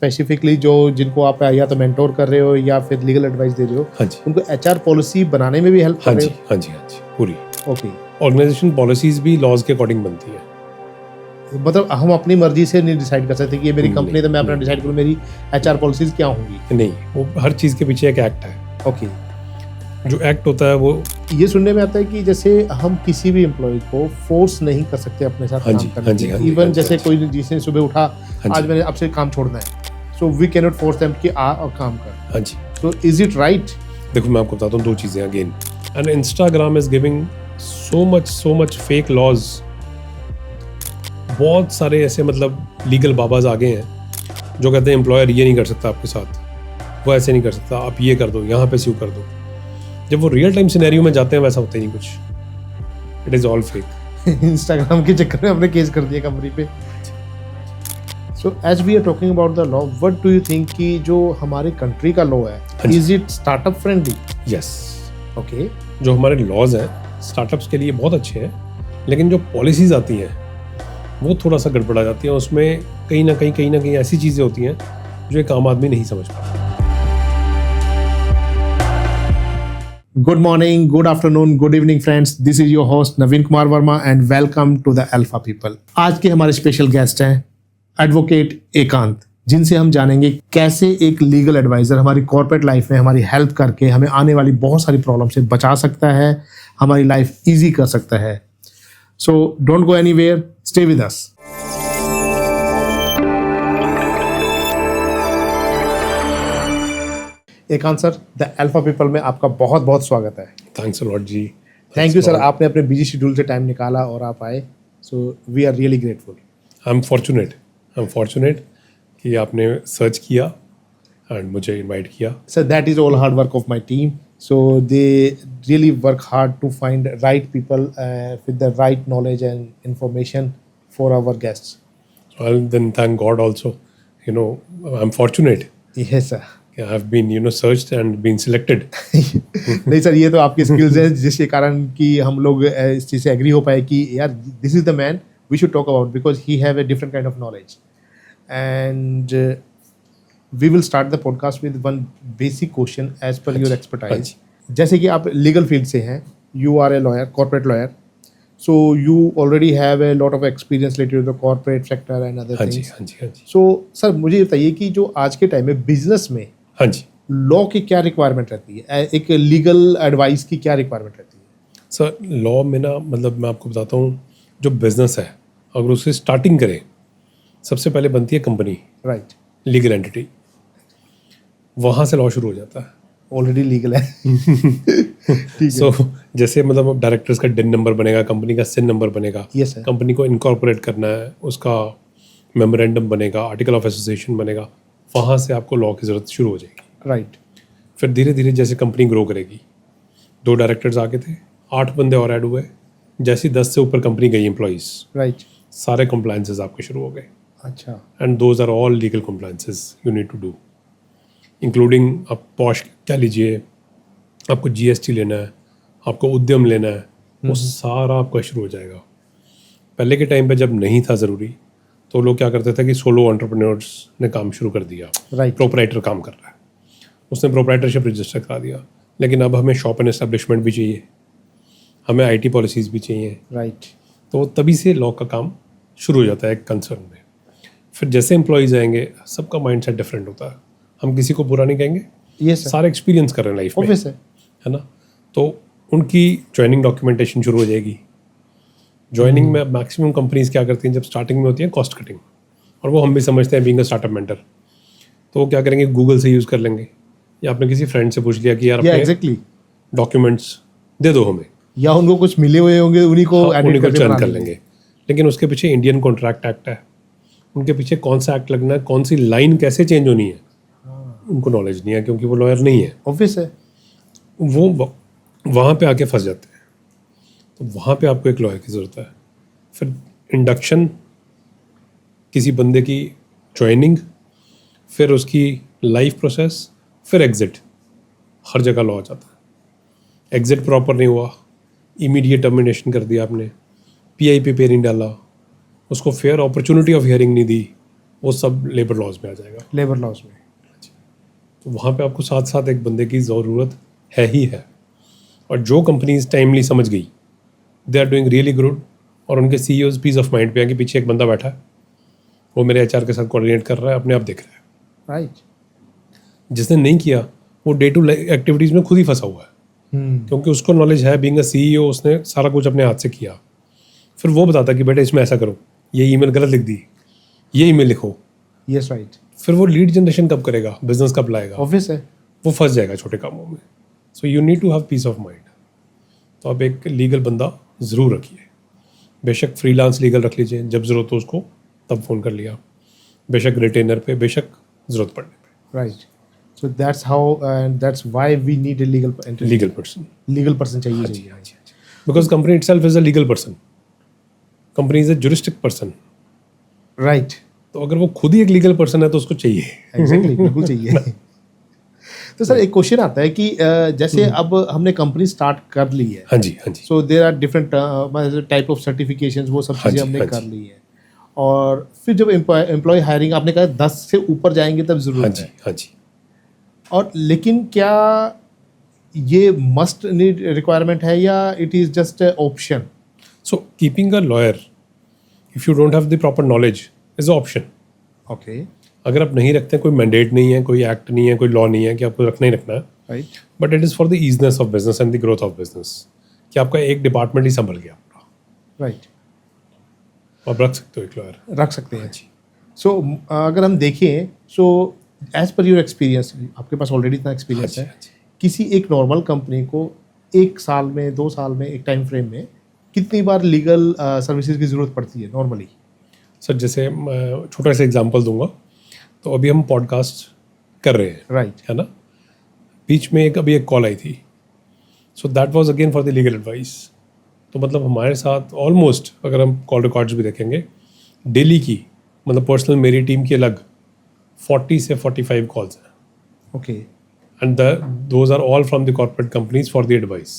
Specifically जो जिनको आप या तो मेंटोर कर रहे हो या फिर लीगल एडवाइस दे रहे हो, हाँ जी, उनको एचआर पॉलिसी बनाने में भी हेल्प हाँ कर रहे जी, हो? हाँ जी, हाँ जी, पूरी ओके, ऑर्गेनाइजेशन पॉलिसीज भी लॉज के अकॉर्डिंग बनती है। मतलब हम अपनी मर्जी से नहीं डिसाइड कर सकते कि ये मेरी नहीं, कंपनी है तो मैं अपना नहीं, डिसाइड करूँ मेरी एचआर पॉलिसीज क्या होंगी। नहीं, वो हर चीज़ के पीछे एक एक्ट है। ओके, जो एक्ट होता है वो ये सुनने में आता है कि जैसे हम किसी भी एम्प्लॉय को फोर्स नहीं कर सकते अपने साथ हाँ काम जी, करने हाँ जी, के हाँ लिए। जी, इवन हाँ जी, जैसे हाँ कोई जिसने सुबह उठा, हाँ आज जी, मैंने अब से काम छोड़ना है, so we can not force them कि आ और काम कर। हाँ जी। So is it right? देखो मैं आपको बताता हूँ दो चीज़ें again, and Instagram is giving so much fake laws. बहुत सारे ऐसे मतलब लीगल बाबाज आ गए हैं जो कहते हैं एम्प्लॉयर ये नहीं कर सकता आपके साथ, वो ऐसे नहीं कर सकता, आप ये कर दो, यहाँ पे स्यू कर दो। जब वो रियल टाइम सिनेरियो में जाते हैं वैसा होता ही नहीं कुछ, it is all fake. Instagram के चक्कर में हमने केस कर दिया कंपनी पे। So as we are talking about the law, what do you think कि जो हमारे कंट्री का लॉ है, जी। Is it startup friendly? Yes, okay, जो हमारे लॉज हैं स्टार्टअप्स के लिए बहुत अच्छे हैं, लेकिन जो पॉलिसीज़ आती हैं वो थोड़ा सा गड़बड़ा जाती हैं। उसमें कहीं ना कहीं ऐसी चीज़ें होती हैं जो एक आम आदमी नहीं समझ पाता। Good morning, good afternoon, good evening friends, this is your host Naveen Kumar Verma and welcome to the Alpha People. आज के हमारे स्पेशल गेस्ट हैं एडवोकेट एकांत, जिनसे हम जानेंगे कैसे एक लीगल एडवाइजर हमारी कॉर्पोरेट लाइफ में हमारी हेल्प करके हमें आने वाली बहुत सारी प्रॉब्लम से बचा सकता है, हमारी लाइफ ईजी कर सकता है। So don't go anywhere, stay with us. एकांत सर, द अल्फा पीपल में आपका बहुत बहुत स्वागत है। Thanks a lot ji. Thank you sir, आपने अपने बिजी शेड्यूल से टाइम निकाला और आप आए, so we are really grateful. I am fortunate कि आपने सर्च किया एंड मुझे इनवाइट किया। Sir that is all hard work of my team, so they really work hard to find right people with the right knowledge and information for our guests. Well, then thank God also. You know, I'm fortunate. Yes sir. I've been, searched and been selected. नहीं sir, ये तो आपकी skills है जिसके कारण कि हम लोग इस चीज़ से एग्री हो पाए कि यार this is the man we should talk about because he have a different kind of knowledge. And we will start the podcast with one basic question as per your expertise. जैसे कि आप legal field से हैं, you are a lawyer, corporate lawyer, so you already have a lot of experience related to the corporate sector and other हाँ जी, things. हाँ जी, हाँ जी, so sir मुझे ये बताइए कि जो आज के टाइम में बिजनेस में हाँ जी। लॉ की क्या रिक्वायरमेंट रहती है, एक लीगल एडवाइस की क्या रिक्वायरमेंट रहती है? सर लॉ में ना, मतलब मैं आपको बताता हूँ, जो बिजनेस है अगर उसे स्टार्टिंग करें, सबसे पहले बनती है कंपनी, राइट, लीगल एंटिटी, वहाँ से लॉ शुरू हो जाता है। ऑलरेडी लीगल है। ठीक है। सो जैसे मतलब डायरेक्टर्स का डिन नंबर बनेगा, कंपनी का सिन नंबर बनेगा, यस सर। कंपनी को इनकॉर्पोरेट करना है, उसका मेमोरेंडम बनेगा, आर्टिकल ऑफ एसोसिएशन बनेगा, वहाँ से आपको लॉ की ज़रूरत शुरू हो जाएगी। राइट। फिर धीरे धीरे जैसे कंपनी ग्रो करेगी, 2 डायरेक्टर्स आगे थे, 8 बंदे और ऐड हुए, जैसे 10 से ऊपर कंपनी गई एम्प्लॉइज़, राइट। सारे कंप्लायंसेस आपके शुरू हो गए। अच्छा। And those are all legal compliances you need to do, including आप पॉश कह लीजिए, आपको जीएसटी लेना है, आपको उद्यम लेना है, वो सारा आपका शुरू हो जाएगा। पहले के टाइम पे जब नहीं था ज़रूरी, तो लोग क्या करते थे कि सोलो एंटरप्रेन्योर्स ने काम शुरू कर दिया, राइट। प्रोपराइटर काम कर रहा है, उसने प्रोपराइटरशिप रजिस्टर करा दिया। लेकिन अब हमें शॉप एंड एस्टेब्लिशमेंट भी चाहिए, हमें आईटी पॉलिसीज़ भी चाहिए, राइट। तो तभी से लॉ का काम शुरू हो जाता है एक कंसर्न में। फिर जैसे एम्प्लॉयज़ आएंगे, सबका माइंड सेट डिफरेंट होता है, हम किसी को बुरा नहीं कहेंगे, यस सर, सारे एक्सपीरियंस कर रहे हैं लाइफ में, ऑब्वियस है ना। तो उनकी ज्वाइनिंग डॉक्यूमेंटेशन शुरू हो जाएगी। ज्वाइनिंग में मैक्सिमम कंपनीज क्या करती हैं, जब स्टार्टिंग में होती है कॉस्ट कटिंग, और वो हम भी समझते हैं बीइंग अ स्टार्टअप मेंटर, तो वो क्या करेंगे, गूगल से यूज़ कर लेंगे, या आपने किसी फ्रेंड से पूछ लिया कि यार अपने एग्जैक्टली डॉक्यूमेंट्स दे दो हमें, या उनको कुछ मिले हुए होंगे उन्हीं को उन्हीं को चर्न कर लेंगे। लेकिन उसके पीछे इंडियन कॉन्ट्रैक्ट एक्ट है, उनके पीछे कौन सा एक्ट लगना है, कौन सी लाइन कैसे चेंज होनी है, उनको नॉलेज नहीं है, क्योंकि वो लॉयर नहीं है। ऑब्वियस है। वो वहाँ पे आके फंस जाते हैं, तो वहाँ पे आपको एक लॉयर की ज़रूरत है। फिर इंडक्शन, किसी बंदे की ज्वाइनिंग, फिर उसकी लाइफ प्रोसेस, फिर एग्ज़िट, हर जगह लॉ आ जाता है। एग्ज़िट प्रॉपर नहीं हुआ, इमीडिएट टर्मिनेशन कर दिया आपने, पीआई पे नहीं डाला, उसको फेयर अपॉर्चुनिटी ऑफ हियरिंग नहीं दी, वो सब लेबर लॉज में आ जाएगा। लेबर लॉस में। तो वहाँ पे आपको साथ साथ एक बंदे की ज़रूरत है ही है। और जो कंपनीज टाइमली समझ गई, they are doing really good, और उनके सीईओज पीस ऑफ माइंड पे है कि पीछे एक बंदा बैठा है, वो मेरे एचआर के साथ कोऑर्डिनेट कर रहा है, अपने आप देख रहा है। राइट। जिसने नहीं किया वो डे टू एक्टिविटीज़ में खुद ही फंसा हुआ है, क्योंकि उसको नॉलेज है, बीइंग अ सीईओ उसने सारा कुछ अपने हाथ से किया। फिर वो बताता कि बेटा इसमें ऐसा करो, ये ईमेल गलत लिख दी, ये ईमेल लिखो। Yes right. फिर वो लीड जनरेशन कब करेगा, बिजनेस कब लाएगा, ऑब्वियस है। वो फंस जाएगा छोटे कामों में। So you need to have peace of mind. तो आप एक लीगल बंदा ज़रूर रखिए, बेशक फ्रीलांस लीगल रख लीजिए, जब ज़रूरत हो उसको तब फ़ोन कर लिया, बेशक रिटेनर पे, बेशक ज़रूरत पड़ने पे। Right. So that's how and that's why we need a legal legal person, legal person चाहिए। Because company itself is a legal person, company is a juristic person. Right. तो अगर वो खुद ही एक लीगल पर्सन है तो उसको चाहिए। एग्जैक्टली, बिल्कुल चाहिए। तो सर एक क्वेश्चन आता है कि जैसे अब हमने कंपनी स्टार्ट कर ली है, हाँ जी, हाँ जी, so there are different type of certifications, वो सब हाँ चीज़ें जी, हमने हाँ कर जी। ली है, और फिर जब एम्प्लॉय हायरिंग आपने कहा 10 से ऊपर जाएंगे तब हाँ जरूरत जी, है, हाँ जी। और लेकिन क्या ये मस्ट नीड रिक्वायरमेंट है या it is just option? So keeping a lawyer, if you don't have the proper knowledge, is a option. Okay. अगर आप नहीं रखते, कोई मैंडेट नहीं है, कोई एक्ट नहीं है, कोई लॉ नहीं है कि आपको रखना ही रखना है, right. But it is for the easiness of business and the growth of business, कि आपका एक डिपार्टमेंट ही संभल गया पूरा, राइट। आप रख सकते हो एक लॉयर। रख सकते हैं। जी। सो अगर हम देखें, so as per your experience, आपके पास ऑलरेडी इतना हाँ एक्सपीरियंस जी, है, हाँ जी। किसी एक नॉर्मल कंपनी को 1 साल में, 2 साल में, एक टाइम फ्रेम में कितनी बार लीगल सर्विसेज की ज़रूरत पड़ती है नॉर्मली? सर जैसे मैं छोटा सा एग्जांपल दूंगा, तो अभी हम पॉडकास्ट कर रहे हैं, राइट। है ना, बीच में अभी एक कॉल आई थी, सो that was again for the legal advice. तो मतलब हमारे साथ ऑलमोस्ट, अगर हम कॉल रिकॉर्ड्स भी देखेंगे, डेली की, मतलब पर्सनल मेरी टीम की अलग 40 से 45 कॉल्स हैं, okay. And those are all from the corporate companies for the advice,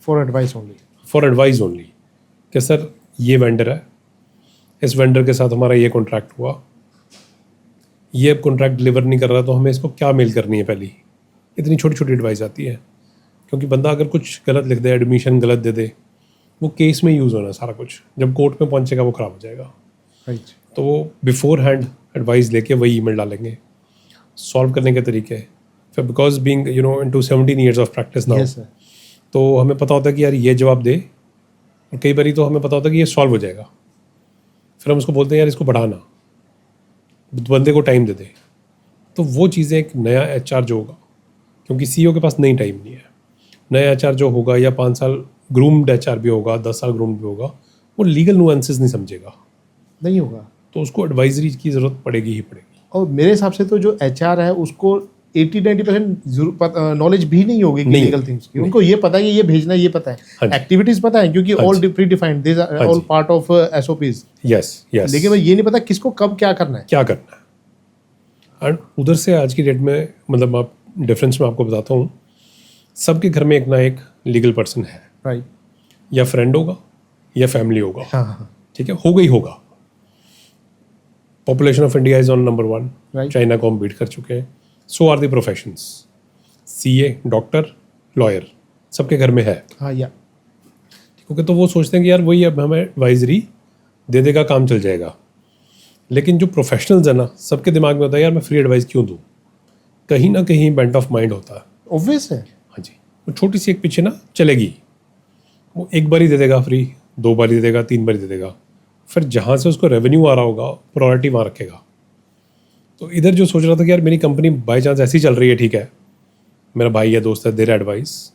for advice only? For advice only, कि सर ये वेंडर है, इस वेंडर के साथ हमारा ये कॉन्ट्रैक्ट हुआ, ये अब कॉन्ट्रैक्ट डिलीवर नहीं कर रहा, तो हमें इसको क्या मेल करनी है पहली। इतनी छोटी छोटी एडवाइस आती है, क्योंकि बंदा अगर कुछ गलत लिख दे, एडमिशन गलत दे दे, वो केस में यूज़ होना सारा कुछ, जब कोर्ट में पहुंचेगा वो ख़राब हो जाएगा। राइट। तो वो बिफोर हैंड एडवाइस लेके वही ईमेल डालेंगे, सॉल्व करने के तरीके। फिर because being into 17 years of practice now, yes sir. तो हमें पता होता है कि यार ये जवाब दे, और कई बारी तो हमें पता होता है कि ये सॉल्व हो जाएगा। फिर हम उसको बोलते हैं यार इसको बढ़ाना, बंदे को टाइम दे दे। तो वो चीज़ें एक नया एचआर जो होगा, क्योंकि सीईओ के पास नहीं टाइम नहीं है, नया एचआर जो होगा, या 5 साल ग्रूम्ड एचआर भी होगा, 10 साल ग्रूम्ड भी होगा, वो लीगल नुएंसेस नहीं समझेगा, नहीं होगा। तो उसको एडवाइजरी की ज़रूरत पड़ेगी ही पड़ेगी। और मेरे हिसाब से तो जो एचआर है उसको 80-90% नॉलेज भी नहीं होगी नहीं, लीगल थिंग्स की। उनको ये पता है कि ये भेजना है, ये पता हाँ है, जी। एक्टिविटीज पता है, क्योंकि हाँ ऑल जी। प्री डिफाइंड, दिस आर हाँ ऑल जी। Part of SOPs. Yes yes. लेकिन मैं ये नहीं पता किसको कब क्या करना है। क्या करना है। एंड उधर से आज की डेट में, मतलब आप डिफरेंस में आपको बताता हूँ, सबके घर में एक ना एक लीगल पर्सन है, राइट। या फ्रेंड होगा या फैमिली होगा, हाँ हाँ। ठीक है, होगा ही होगा। Population of India is on number 1, Right. China को हम बीट कर चुके हैं। So are the professions, CA, doctor, lawyer, सबके घर में है, हाँ या क्योंकि तो वो सोचते हैं कि यार वही अब हमें एडवाइजरी दे देगा, काम चल जाएगा। लेकिन जो प्रोफेशनल्स है ना, सबके दिमाग में होता है यार मैं फ्री एडवाइस क्यों दूँ, कहीं ना कहीं बेंट ऑफ माइंड होता है। ऑब्वियस है। हाँ जी, वो छोटी सी एक पीछे ना चलेगी, वो एक बार ही दे देगा फ्री, 2 बार ही दे देगा, 3 बार ही दे देगा, फिर जहाँ से उसको रेवेन्यू आ रहा होगा प्रायोरिटी वहाँ रखेगा। तो इधर जो सोच रहा था कि यार मेरी कंपनी बाई चांस ऐसी चल रही है, ठीक है, मेरा भाई या दोस्त है, दे रहा एडवाइस,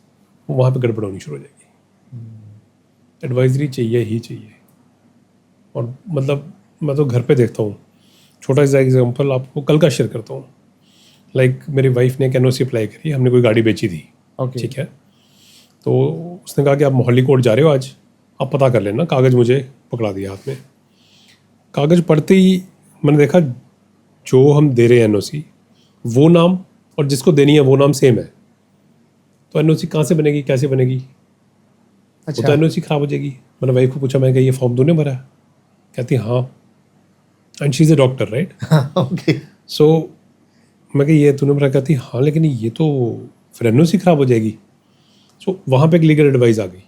वहाँ पे गड़बड़ होनी शुरू हो जाएगी। एडवाइजरी चाहिए ही चाहिए। और मतलब मैं तो घर पे देखता हूँ, छोटा सा एग्जांपल आपको कल का शेयर करता हूँ। लाइक मेरी वाइफ ने एक एनओसी अप्लाई करी, हमने कोई गाड़ी बेची थी, ओके। ठीक है, तो उसने कहा कि आप मोहाली कोर्ट जा रहे हो आज, आप पता कर लेना। कागज़ मुझे पकड़ा दिया हाथ में, कागज़ पढ़ते ही मैंने देखा जो हम दे रहे हैं एनओसी, वो नाम और जिसको देनी है वो नाम सेम है। तो एनओसी कहाँ से बनेगी, कैसे बनेगी, वो तो अच्छा। एनओसी खराब हो जाएगी। मैंने वाइफ को पूछा, मैं क्या ये फॉर्म तूने भरा है? कहती हाँ। And she is a doctor, right? Okay. So मैं कि ये तूने मेरा कहती हाँ, लेकिन ये तो फिर एनओसी खराब हो जाएगी। सो वहाँ पे एक लीगल एडवाइस आ गई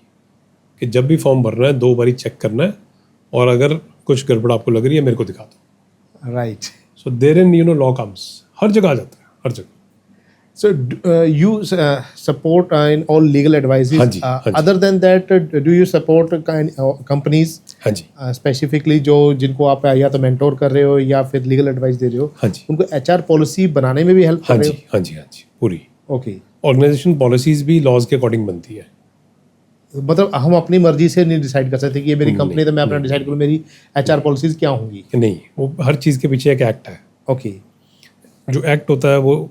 कि जब भी फॉर्म भरना है 2 बारी चेक करना है, और अगर कुछ गड़बड़ आपको लग रही है मेरे को दिखा दो। Right. So there in law comes, हर जगह आ जाता है, हर जगह। So you support in all legal advices. हाँ जी, हाँ जी। Other than that, do you support companies हाँ जी, specifically जो जिनको आप या तो मेंटोर कर रहे हो या फिर लीगल एडवाइस दे रहे हो, हाँ जी, उनको HR पॉलिसी बनाने में भी हेल्प हाँ कर रहे जी, हाँ जी, हाँ जी, पूरी हो? ओके। ऑर्गेनाइजेशन पॉलिसीज भी लॉज के अकॉर्डिंग बनती है। मतलब हम अपनी मर्जी से नहीं डिसाइड कर सकते कि ये मेरी कंपनी, तो मैं अपना डिसाइड करूँ मेरी HR पॉलिसीज क्या होंगी? नहीं, वो हर चीज़ के पीछे एक एक्ट है। ओके। जो एक्ट होता है वो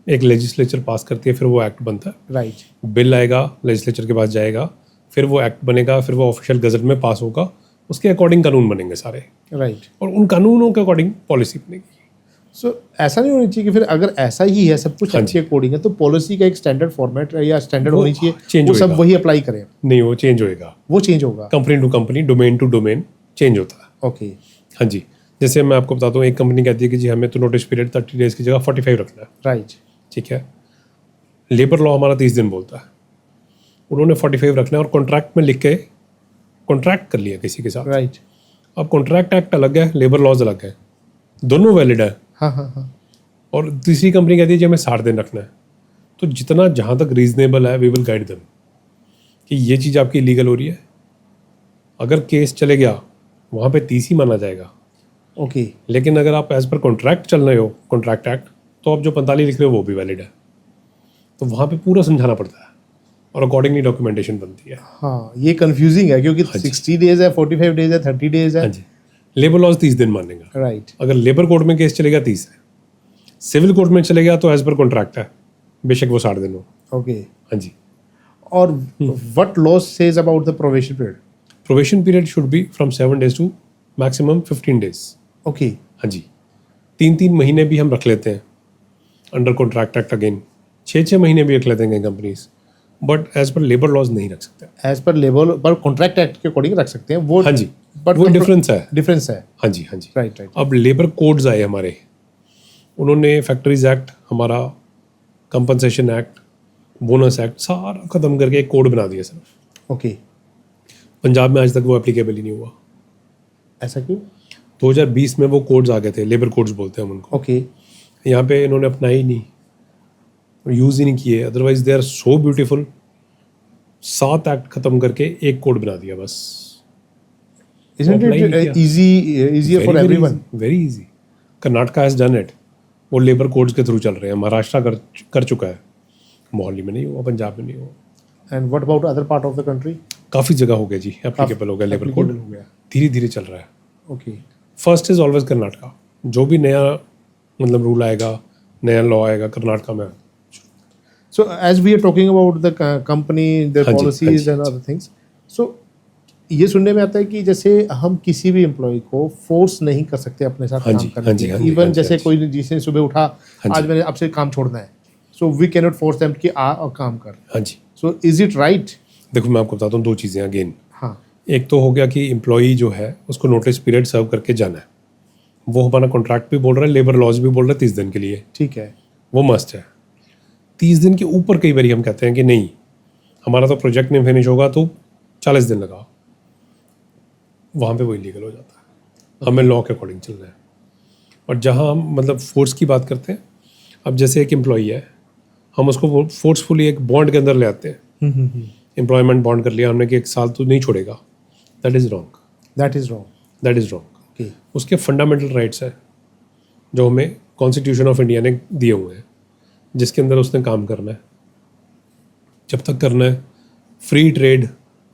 एक लेजिस्लेचर पास करती है, फिर वो एक्ट बनता है। राइट। बिल आएगा, लेजिस्लेचर के पास जाएगा, फिर वो एक्ट बनेगा, फिर वो ऑफिशियल गजट में पास होगा, उसके अकॉर्डिंग कानून बनेंगे सारे, राइट। और उन कानूनों के अकॉर्डिंग पॉलिसी बनेगी। सो ऐसा नहीं होना चाहिए कि फिर अगर ऐसा ही है सब कुछ हाँ अच्छे अकॉर्डिंग है तो पॉलिसी का एक स्टैंडर्ड फॉर्मेट या स्टैंडर्ड वो होनी चाहिए, change वो सब होएगा। वही अप्लाई करें, नहीं, वो चेंज होएगा, वो चेंज होगा। Company to company, domain to domain change होता है। ओके। हाँ जी, जैसे मैं आपको बताता हूँ, एक कंपनी कहती है कि जी हमें तो नोटिस पीरियड 30 डेज की जगह 45 रखना है, राइट। ठीक है। लेबर लॉ हमारा 30 दिन बोलता है, उन्होंने 45 रखना है और कॉन्ट्रैक्ट में लिख के कॉन्ट्रैक्ट कर लिया किसी के साथ। राइट। अब कॉन्ट्रैक्ट एक्ट अलग है, लेबर लॉज अलग है, दोनों वैलिड है। हाँ हाँ हाँ। और तीसरी कंपनी कहती है जी हमें 60 दिन रखना है। तो जितना जहाँ तक रीजनेबल है वी विल गाइड देम कि ये चीज़ आपकी लीगल हो रही है। अगर केस चले गया वहाँ पे 30 ही माना जाएगा, ओके। लेकिन अगर आप एज पर कॉन्ट्रैक्ट चल रहे हो, कॉन्ट्रैक्ट एक्ट, तो आप जो 45 लिख रहे हो वो भी वैलिड है। तो वहाँ पे पूरा समझाना पड़ता है और अकॉर्डिंगली डॉक्यूमेंटेशन बनती है। हाँ, ये कंफ्यूजिंग है क्योंकि 60 डेज है, 45 डेज है, 30 डेज है। हाँ जी, लेबर लॉज 30 दिन मानेगा। राइट। अगर लेबर कोर्ट में केस चलेगा 30 है, सिविल कोर्ट में चलेगा तो एज पर कॉन्ट्रैक्ट है, बेशक वो 60 दिन हो। ओके। हाँ जी। और what law says about the probation period? Probation period should be from 7 days to maximum 15 days. Okay. हाँ जी, 3-3 महीने भी हम रख लेते हैं अंडर कॉन्ट्रैक्ट एक्ट, अगेन 6-6 महीने भी रख लेते हैं companies, but as per labour laws नहीं रख सकते। एज पर लेबर पर कॉन्ट्रैक्ट एक्ट के अकॉर्डिंग रख सकते हैं वो। हाँ जी, बट वो डिफरेंस है। डिफरेंस है। हाँ जी, हाँ जी। Right right. अब लेबर कोड्स आए हमारे, उन्होंने फैक्ट्रीज एक्ट, हमारा कंपनसेशन एक्ट, बोनस एक्ट सारा खत्म करके एक कोड बना दिया सर। ओके। पंजाब में आज तक वो एप्लीकेबल ही नहीं हुआ। ऐसा क्यों? 2020 में वो कोड्स आ गए थे, लेबर कोड्स बोलते हैं हम उनको। ओके। यहाँ पे इन्होंने अपनाया ही नहीं, यूज़ ही नहीं किए। Otherwise they are so beautiful. 7 act खत्म करके एक कोड बना दिया बस। Isn't apply नहीं it किया। easier for everyone? Very easy. Karnataka has done it, वो लेबर कोड्स के थ्रू चल रहे हैं। महाराष्ट्र कर चुका है, मोहाली में नहीं हुआ, पंजाब में नहीं हुआ। And what about other part of the country? काफ़ी जगह हो गया जी, एप्लीकेबल हो गया लेबर कोड, Applicable हो गया। धीरे धीरे चल रहा है। Okay. First is always Karnataka. जो भी नया मतलब रूल आएगा, नया लॉ आएगा, कर्नाटका में। So as we are talking about the company, their हाँ जी, policies हाँ जी, and other things, so ये सुनने में आता है कि जैसे हम किसी भी एम्प्लॉय को फोर्स नहीं कर सकते अपने साथ हाँ काम जी, करने हाँ जी, के हाँ लिए। जी, इवन हाँ जी, जैसे हाँ जी। कोई जिसने सुबह उठा, आज मैंने आपसे काम छोड़ना है, so we can not force them कि आ और काम कर। हाँ जी, सो इज इट राइट? देखो मैं आपको बताता हूँ 2 चीज़ें अगेन। हाँ। एक तो हो गया कि एम्प्लॉई जो है उसको नोटिस पीरियड सर्व करके जाना है, वो हमारा कॉन्ट्रैक्ट भी बोल रहा है, लेबर लॉज भी बोल रहा है 30 दिन के लिए, ठीक है। वो मस्ट है। 30 दिन के ऊपर कई बार हम कहते हैं कि नहीं, हमारा तो प्रोजेक्ट नहीं फिनिश होगा तो 40 दिन लगाओ, वहाँ पे वो इलीगल हो जाता है। हमें लॉ के अकॉर्डिंग चलना है। और जहाँ हम मतलब फोर्स की बात करते हैं, अब जैसे एक एम्प्लॉई है, हम उसको फोर्सफुली एक बॉन्ड के अंदर ले आते हैं, एम्प्लॉयमेंट बॉन्ड कर लिया हमने कि 1 साल तो नहीं छोड़ेगा, that is wrong. That is wrong. That is wrong. Okay. उसके फंडामेंटल राइट्स हैं जो हमें कॉन्स्टिट्यूशन ऑफ इंडिया ने दिए हुए हैं, जिसके अंदर उसने काम करना है, जब तक करना है। Free trade,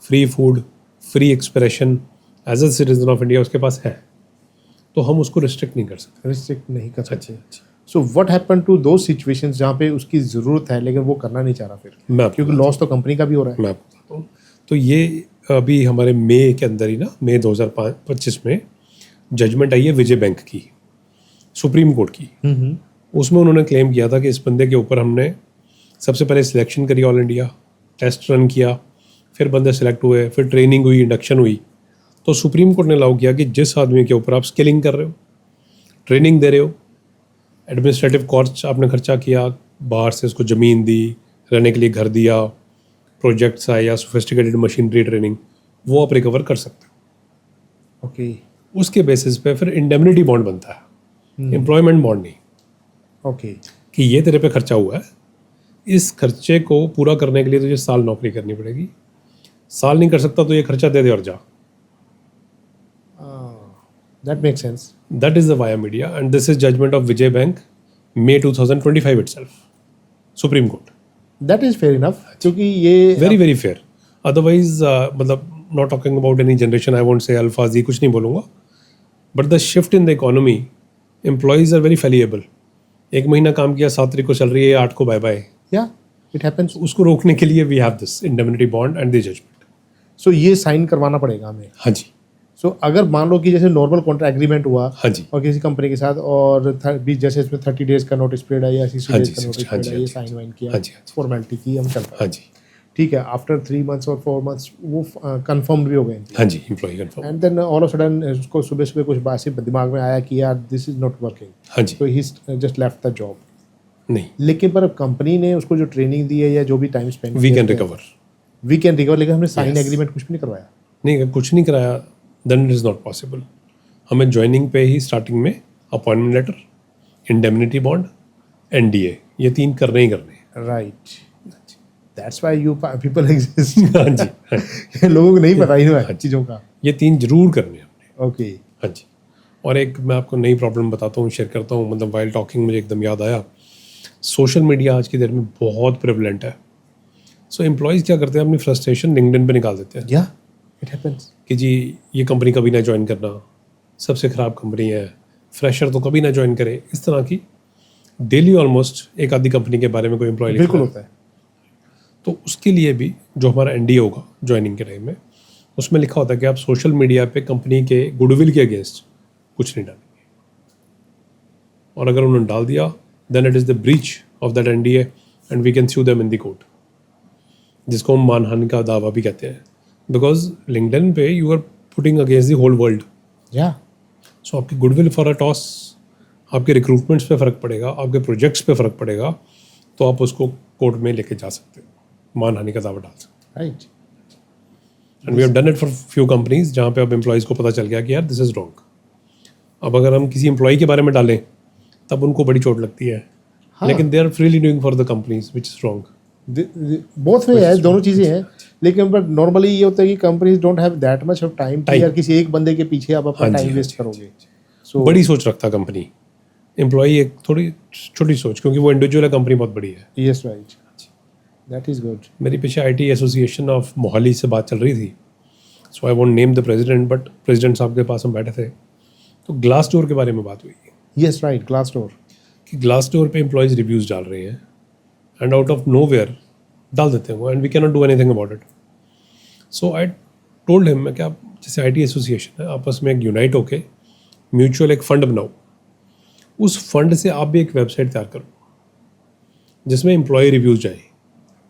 free food, free expression as a citizen of India उसके पास है, तो हम उसको रिस्ट्रिक्ट नहीं कर सकते। रिस्ट्रिक्ट नहीं कर सकते। अच्छा। सो व्हाट हैपन टू दो सिचुएशंस जहाँ पे उसकी ज़रूरत है लेकिन वो करना नहीं चाह रहा फिर, मैं आपको क्योंकि लॉस तो कंपनी का भी हो रहा है। मैं आपको बताता हूँ। तो ये अभी हमारे मई के अंदर ही ना, मई 2025 में जजमेंट आई है विजय बैंक की, सुप्रीम कोर्ट की। उसमें उन्होंने क्लेम किया था कि इस बंदे के ऊपर हमने सबसे पहले सिलेक्शन करी, ऑल इंडिया टेस्ट रन किया, फिर बंदे सेलेक्ट हुए, फिर ट्रेनिंग हुई, इंडक्शन हुई। तो सुप्रीम कोर्ट ने अलाउ किया कि जिस आदमी के ऊपर आप स्किलिंग कर रहे हो, ट्रेनिंग दे रहे हो, एडमिनिस्ट्रेटिव कॉस्ट आपने खर्चा किया, बाहर से उसको ज़मीन दी, रहने के लिए घर दिया, प्रोजेक्ट्स आए या सोफिस्टिकेटेड मशीनरी ट्रेनिंग, वो आप रिकवर कर सकते हो। ओके उसके बेसिस पे फिर इंडेमनिटी बॉन्ड बनता है, एम्प्लॉयमेंट बॉन्ड नहीं, ओके कि ये तेरे पे खर्चा हुआ है, इस खर्चे को पूरा करने के लिए तुझे साल नौकरी करनी पड़ेगी, साल नहीं कर सकता तो ये खर्चा दे दे और जा। That make sense. That is the Via Media, and this is judgment of Vijay Bank, May 2025 itself, Supreme Court. That is fair enough, क्योंकि ये Very fair. Otherwise, मतलब not talking about any generation, I won't say alphazi, कुछ नहीं बोलूँगा. But the shift in the economy, employees are very fallible. 1 महीना काम किया, 7 तारीख को चल रही है, 8 को बाय बाय। या इट हैपेंस। उसको रोकने के लिए we have this indemnity bond and the judgment. सो ये साइन करवाना पड़ेगा हमें। हाँ जी, सो अगर मान लो कि जैसे नॉर्मल कॉन्ट्रैक्ट एग्रीमेंट हुआ हाँ जी, और किसी कंपनी के साथ, और जैसे इसमें 30 डेज का नोटिस पीरियड है या 60 हाँ डेज जी, का नोटिस 60, हाँ पीरियड जी, है, ये हाँ साइन वाइन किया, हाँ जी, हाँ जी, फॉर्मेलिटी की, हम चल हाँ जी, ठीक है। आफ्टर 3 मंथ्स और 4 मंथ्स वो कंफर्म भी हो गए, हाँ जी, employ confirm. And then all of sudden उसको सुबह सुबह कुछ बासी दिमाग में आया कि यार दिस इज नॉट वर्किंग, हाँ जी, तो ही जस्ट लेफ्ट द जॉब। नहीं, लेकिन पर कंपनी ने उसको जो ट्रेनिंग दी है या जो भी time spend we can recover. लेकिन हमने साइन एग्रीमेंट कुछ भी नहीं करवाया। नहीं, अगर कुछ नहीं कराया then it is not possible. हमें ज्वाइनिंग पे ही स्टार्टिंग में appointment letter, indemnity bond, NDA, ये 3 करने ही करने। Right, that's why you people exist. हाँ जी, लोगों को नहीं पता इन चीज़ों का। ये 3 जरूर करने हैं हमने। ओके हाँ जी, और एक मैं आपको नई प्रॉब्लम बताता हूँ, शेयर करता हूँ, मतलब वाइल टॉकिंग मुझे एकदम याद आया। सोशल मीडिया आज की देर में बहुत प्रेवलेंट है। सो एम्प्लॉयज़ क्या करते हैं, अपनी फ्रस्ट्रेशन लिंक्डइन पे निकाल देते हैं या इट हैपेंस कि जी ये कंपनी कभी ना ज्वाइन करना, सबसे ख़राब कंपनी है, फ्रेशर तो कभी ना ज्वाइन करे। इस तरह की डेली ऑलमोस्ट एक आधी कंपनी के बारे में कोई एम्प्लॉय बिल्कुल होता है। तो उसके लिए भी जो हमारा एनडीए होगा ज्वाइनिंग के टाइम में, उसमें लिखा होता है कि आप सोशल मीडिया पे कंपनी के गुडविल के अगेंस्ट कुछ नहीं डालेंगे, और अगर उन्होंने डाल दिया then it is the breach of that NDA and we can sue them in the court, जिसको हम मानहानि का दावा भी कहते हैं, बिकॉज लिंक्डइन पे you are putting against the whole world. या सो आपकी गुडविल फॉर अ टॉस, आपके रिक्रूटमेंट्स पे फ़र्क पड़ेगा, आपके प्रोजेक्ट्स पे फ़र्क पड़ेगा, तो आप उसको कोर्ट में लेके जा सकते हो, मानहानि का दावा डाल सकते राइट। हो। And we have done it for few companies जहाँ पे अब एम्प्लॉयज़ को पता चल गया कि यार दिस इज़ रॉन्ग। अब अगर हम किसी एम्प्लॉय के बारे में डालें तब उनको बड़ी चोट लगती है, लेकिन they are freely doing for the companies which is wrong. Both way है, दोनों चीज़ें हैं। लेकिन बट नॉर्मली ये होता है कि companies don't have that much of time कि यार किसी एक बंदे के पीछे आप अपना हाँ जी, टाइम हाँ वेस्ट जी, करोगे। सो बड़ी सोच रखता कंपनी, एम्प्लॉय एक थोड़ी छोटी सोच, क्योंकि वो इंडिविजुअल है, कंपनी बहुत बड़ी है। Yes right, that is good. मेरी पीछे आईटी एसोसिएशन ऑफ मोहाली से बात चल रही थी, so I won't name the president, but president साहब के पास हम बैठे थे, तो ग्लास डोर के बारे में बात हुई यस राइट, ग्लास डोर। कि ग्लास डोर पे एम्प्लॉयज़ रिव्यूज़ डाल रहे हैं and out of nowhere डाल देते हैं वो, and we can not do anything about it. So I told him, मैं क्या, जैसे आईटी एसोसिएशन है, आपस में एक यूनाइट होके म्यूचुअल एक फ़ंड बनाओ, उस फंड से आप भी एक वेबसाइट तैयार करो जिसमें एम्प्लॉय रिव्यूज़ जाए,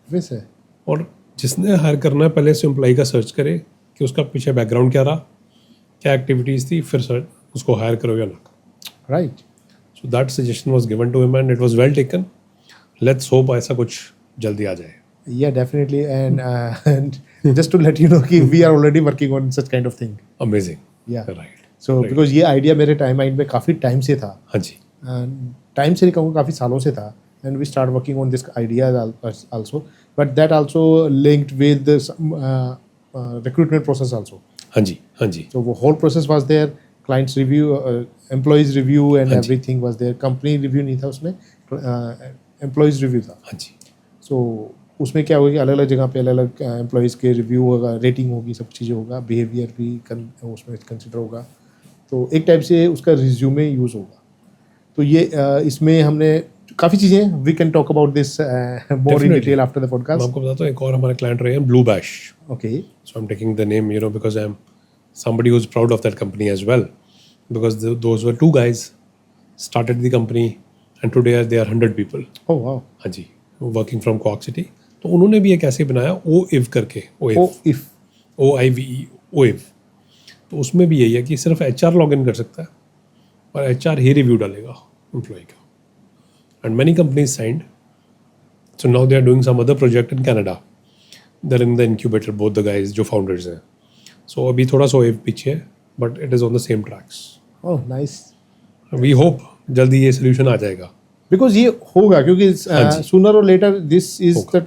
वैसे और जिसने हायर करना है पहले से एम्प्लॉय का सर्च करे कि उसका पीछे बैकग्राउंड क्या रहा, क्या एक्टिविटीज़ थी, फिर सर्च उसको हायर करो या ना। Right. So that suggestion was given to him and it was well taken. Let's hope ऐसा कुछ जल्दी आ जाए। Yeah, definitely. And just to let you know कि we are already working on such kind of thing. Amazing. Yeah. Right. So because ये idea मेरे time mind में काफ़ी time से था, हाँ जी, टाइम से नहीं कहूँगा, काफ़ी सालों से था, and we start working on this idea also, but that also linked with this recruitment process also. हाँ जी, हाँ जी, So the whole process was there, clients review, employees review and हाँ जी। everything was there. Company review नहीं था उसमें, employees review था. हाँ जी, So उसमें क्या होगा कि अलग अलग जगह पे अलग अलग एम्प्लॉयज़ के रिव्यू होगा, रेटिंग होगी, सब चीज़ें होगा, बिहेवियर भी उसमें कंसिडर होगा, तो एक टाइप से उसका रिज्यूमे यूज़ होगा। तो ये इसमें हमने काफ़ी चीज़ें, we can talk about this more in detail after the मैं पॉडकास्ट। आपको बताता हूँ, एक और हमारे क्लाइंट रहे हैं Blue Bash. Okay, So I'm taking the name, because I'm somebody who's proud of that company as well, because those were 2 guys started the company and today they are 100 people. Oh wow, हाँ जी, working from Kock city. तो उन्होंने भी एक ऐसे बनाया OIV करके, if OIVE OIV। तो उसमें भी यही है कि सिर्फ HR लॉग इन कर सकता है, और HR ही रिव्यू डालेगा एम्प्लॉय का। And many companies signed, so now they are doing some other project in Canada, there in the incubator both the guys जो फाउंडर्स हैं। सो अभी थोड़ा सा वेव पीछे है, but it is on the same tracks. Oh nice. We hope जल्दी ये solution आ जाएगा। बिकॉज ये होगा, क्योंकि हाँ जी। सूनर और later this is the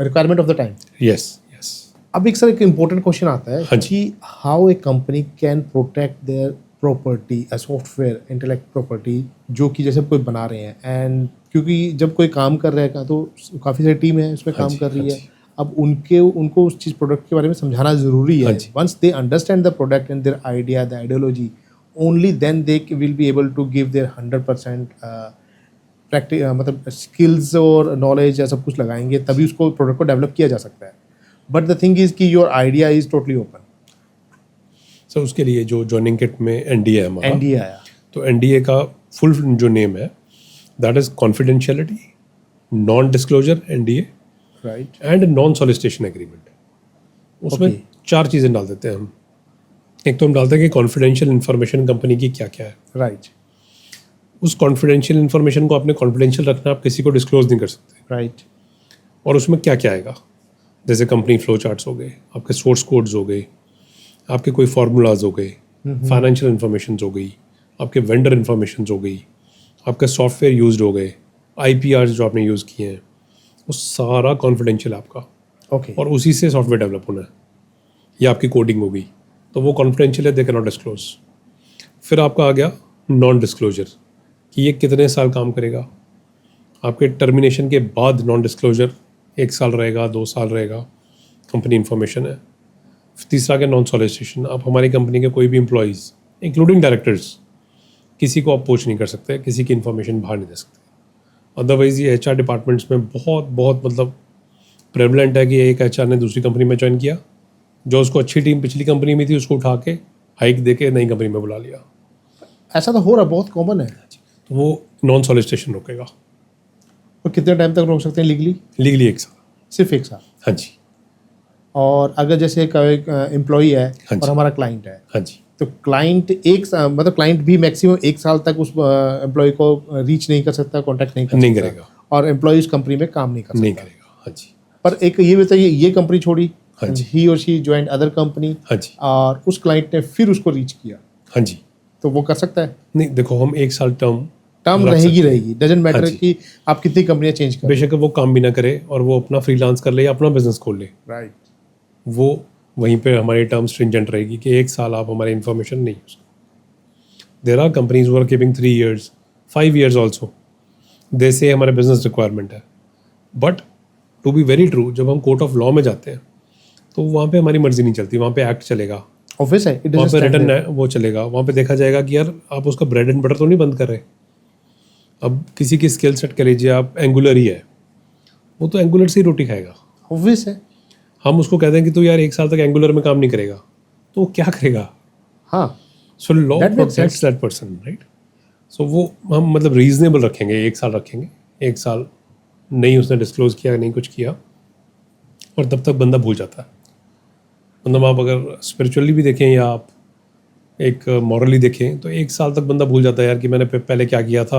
requirement of the time. Yes yes. अब एक सर एक इम्पोर्टेंट क्वेश्चन आता है हाँ जी। कि how a company can protect their property, software intellect property जो कि जैसे कोई बना रहे हैं, एंड क्योंकि जब कोई काम कर रहा है तो काफ़ी सारी टीम है उसमें काम जी, कर रही हाँ है, जी। अब उनको उस चीज़ प्रोडक्ट के बारे में समझाना ज़रूरी हाँ है। जी। Once they understand the product and their idea, the ideology, only then they will be able to give their 100% practice, मतलब स्किल्स और नॉलेज या सब कुछ लगाएंगे तभी उसको प्रोडक्ट को डेवलप किया जा सकता है। बट द थिंग इज कि your idea is totally open. So उसके लिए जो जॉइनिंग किट में NDA है हमारा, एनडीए आया, तो NDA का फुल जो नेम है that is confidentiality, non disclosure NDA right? And non solicitation agreement. उसमें Okay. 4 चीज़ें डाल देते हैं हम। एक तो हम डालते हैं कि कॉन्फिडेंशियल इन्फॉर्मेशन कंपनी की क्या क्या है। राइट उस कॉन्फिडेंशियल इन्फॉर्मेशन को आपने कॉन्फिडेंशियल रखना, आप किसी को डिस्क्लोज नहीं कर सकते। राइट और उसमें क्या क्या आएगा, जैसे कंपनी फ्लो चार्ट्स हो गए, आपके सोर्स कोड्स हो गए, आपके कोई फार्मूलाज हो गए, फाइनेंशियल इन्फॉर्मेशन हो गई, आपके वेंडर इन्फॉर्मेशन हो गई, आपके सॉफ्टवेयर यूज्ड हो गए, IPRs जो आपने यूज़ किए हैं, वो सारा कॉन्फिडेंशियल आपका, ओके और उसी से सॉफ्टवेयर डेवलप होना है या आपकी कोडिंग होगी, तो वो कॉन्फिडेंशियल है, दे कैन नॉट डिस्क्लोज। फिर आपका आ गया नॉन डिस्क्लोजर, कि ये कितने साल काम करेगा, आपके टर्मिनेशन के बाद नॉन डिस्क्लोजर 1 साल रहेगा, 2 साल रहेगा, कंपनी इन्फॉर्मेशन है। तीसरा क्या, नॉन सॉलिसिटेशन, आप हमारी कंपनी के कोई भी एम्प्लॉयज़ इंक्लूडिंग डायरेक्टर्स किसी को आप पोच नहीं कर सकते, किसी की इन्फॉर्मेशन बाहर नहीं दे सकते। अदरवाइज़ ये HR डिपार्टमेंट्स में बहुत बहुत मतलब प्रेवलेंट है कि एक HR ने दूसरी कंपनी में ज्वाइन किया, जो उसको अच्छी टीम पिछली कंपनी में थी उसको उठा के हाइक दे के नई कंपनी में बुला लिया, ऐसा तो हो रहा है, बहुत कॉमन है। तो वो नॉन सॉलिसिटेशन रोकेगा। और कितने टाइम तक रोक सकते हैं लीगली? लीगली 1 साल। सिर्फ 1 साल। हाँ जी। और अगर जैसे एक एम्प्लॉई है हाँ जी। और हमारा क्लाइंट है, हाँ जी। तो क्लाइंट मतलब क्लाइंट भी मैक्सिमम 1 साल तक उस एम्प्लॉय को रीच नहीं कर सकता, कॉन्टैक्ट नहीं कर नहीं सकता, करेगा। और एम्प्लॉय उस कंपनी में काम नहीं कर सकता। नहीं करेगा। हाँ जी। पर एक ये बताइए, ये कंपनी छोड़ी, हाँ जी। ही और शी ज्वाइंड अदर कंपनी, हाँ जी। और उस क्लाइंट ने फिर उसको रीच किया, हाँ जी। तो वो कर सकता है? नहीं, देखो हम 1 साल टर्म टर्म रख रहेगी सकते हैं। रहेगी, डजेंट मैटर हाँ जी। कि आप कितनी कंपनियां चेंज करें। बेशक वो काम भी ना करे और वो अपना फ्रीलांस कर ले या अपना बिजनेस खोल ले, राइट। वो वहीं पे हमारी टर्म स्ट्रिंजेंट रहेगी कि 1 साल आप हमारी इन्फॉर्मेशन नहीं use. There are companies were keeping 3 years, 5 years also, they say हमारे बिजनेस रिक्वायरमेंट है। But to be very true, जब हम कोर्ट ऑफ लॉ में जाते हैं तो वहाँ पे हमारी मर्जी नहीं चलती, वहाँ पे एक्ट चलेगा, ऑफिस है, it वहाँ is पे a standard. रिटर्न वो चलेगा, वहाँ पे देखा जाएगा कि यार आप उसका ब्रेड एंड बटर तो नहीं बंद कर रहे। अब किसी की स्किल सेट कह लीजिए आप एंगुलर ही है, वो तो एंगुलर से ही रोटी खाएगा। ऑफिस है। हम उसको कहते हैं कि तू यार 1 साल तक एंगुलर में काम नहीं करेगा, तो वो क्या करेगा? हाँ, so law That makes protects that person, right? So वो हम मतलब रीजनेबल रखेंगे, 1 साल रखेंगे। 1 साल नहीं उसने डिस्क्लोज किया, नहीं कुछ किया, और तब तक बंदा भूल जाता है। मतलब आप अगर स्पिरिचुअली भी देखें या आप एक मॉरली देखें, तो 1 साल तक बंदा भूल जाता है यार कि मैंने पहले क्या किया था,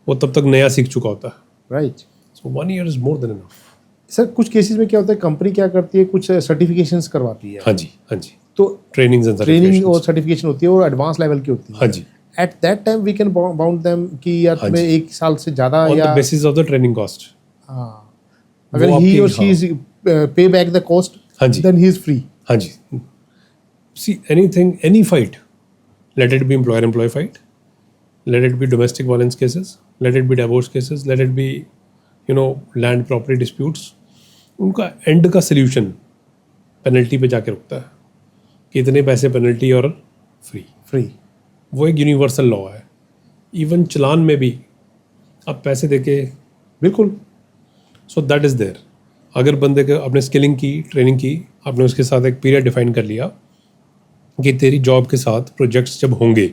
वो तब तक नया सीख चुका होता है। Right. So 1 year is more than enough. Sir कुछ केसेस में क्या होता है, कंपनी क्या करती है, कुछ सर्टिफिकेशंस करवाती है, हाँ जी। हाँ जी। तो ट्रेनिंग्स एंड ट्रेनिंग और सर्टिफिकेशन होती है और एडवांस लेवल की होती है। हाँ जी। At that time we can bound them कि यार हाँ तुम्हें जी। 1 साल से ज़्यादा ऑन द या basis of the training cost. हाँ, अगर वो ही आपकी- और she is pay back the cost, हाँ जी। Then he is free. हाँ जी। See anything, any fight, let it B employer employee fight, let it be domestic violence cases, let it be divorce cases, let it be land property disputes, उनका end का solution penalty पे जाके रुकता है कि इतने पैसे पेनल्टी और फ्री। फ्री। वो एक यूनिवर्सल लॉ है। इवन चलान में भी आप पैसे देके, बिल्कुल। So that is there. अगर बंदे के आपने स्किलिंग की, ट्रेनिंग की, आपने उसके साथ एक पीरियड डिफाइन कर लिया कि तेरी जॉब के साथ प्रोजेक्ट्स जब होंगे,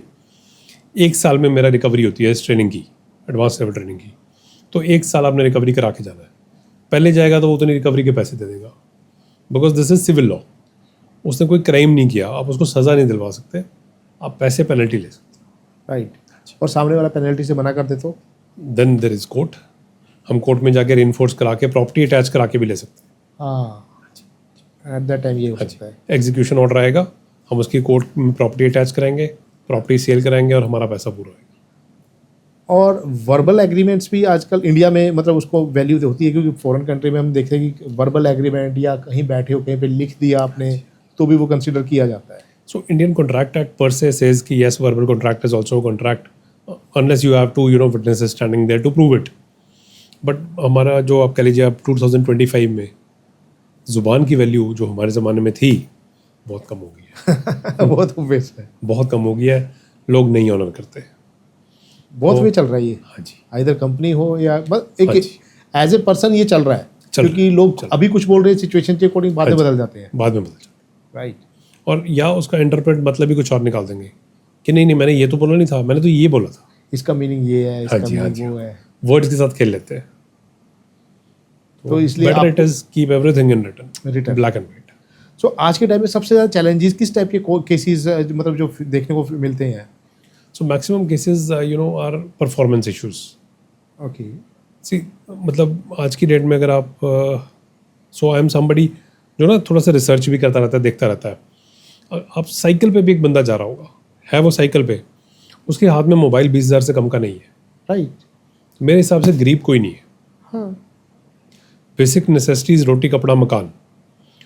1 साल में मेरा रिकवरी होती है इस ट्रेनिंग की, एडवांस लेवल ट्रेनिंग की, तो 1 साल आपने रिकवरी करा के जाना है। पहले जाएगा तो वो उतनी रिकवरी के पैसे दे देगा, because this is civil law. उसने कोई क्राइम नहीं किया, आप उसको सज़ा नहीं दिलवा सकते, आप पैसे पेनल्टी ले सकते। राइट। और सामने वाला पेनल्टी से मना कर दे तो देन देयर इज कोर्ट, हम कोर्ट में जाके रेनफोर्स करा के प्रॉपर्टी अटैच करा के भी ले सकते हैं। हाँ, एट दैट टाइम ये हो सकता है। एग्जीक्यूशन ऑर्डर आएगा, हम उसकी कोर्ट में प्रॉपर्टी अटैच कराएंगे, प्रॉपर्टी सेल कराएंगे और हमारा पैसा पूरा होगा। और वर्बल एग्रीमेंट्स भी आजकल इंडिया में मतलब उसको वैल्यू होती है, क्योंकि फॉरेन कंट्री में हम देखते हैं कि वर्बल एग्रीमेंट या कहीं बैठे हो कहीं पे लिख दिया आपने तो भी वो कंसिडर किया जाता है। So Indian Contract Act per se says कि yes, verbal contract is also a contract unless you have two witnesses standing there to prove it. But हमारा जो आप कह लीजिए आप 2025 में जुबान की वैल्यू जो हमारे ज़माने में थी बहुत कम हो गई है। वो तो बेस है, बहुत कम हो गई है, लोग नहीं ऑनर करते। बहुत वे चल रहा है ये। हाँ जी, आइदर कंपनी हो या बस एक हाँ जी। एज ए पर्सन ये चल रहा है, क्योंकि लोग अभी कुछ बोल रहे हैं सिचुएशन के अकॉर्डिंग बाद में बदल जाते हैं। बाद में बदल जाते राइट। हैं। और या उसका इंटरप्रेट मतलब ही कुछ और निकाल देंगे कि नहीं मैंने ये तो बोला नहीं था, मैंने तो ये बोला था। इसका मीनिंग ये है, इसका हाँ मीनिंग जी, वो है, वर्ड्स के साथ खेल लेते हैं। तो इसलिए better it is keep everything in written, Written. Black and white. So आज के टाइम में सबसे ज़्यादा चैलेंजेस किस टाइप के केसेस मतलब जो देखने को मिलते हैं? So maximum cases, are performance issues. Okay. See, मतलब आज की डेट में अगर आप सो आई एम समबडी जो ना थोड़ा सा रिसर्च भी करता रहता है, देखता रहता है। आप साइकिल पे भी एक बंदा जा रहा होगा, है वो साइकिल पे, उसके हाथ में मोबाइल 20,000 से कम का नहीं है। राइट। मेरे हिसाब से गरीब कोई नहीं है। हाँ। बेसिक नेसेसिटीज रोटी कपड़ा मकान,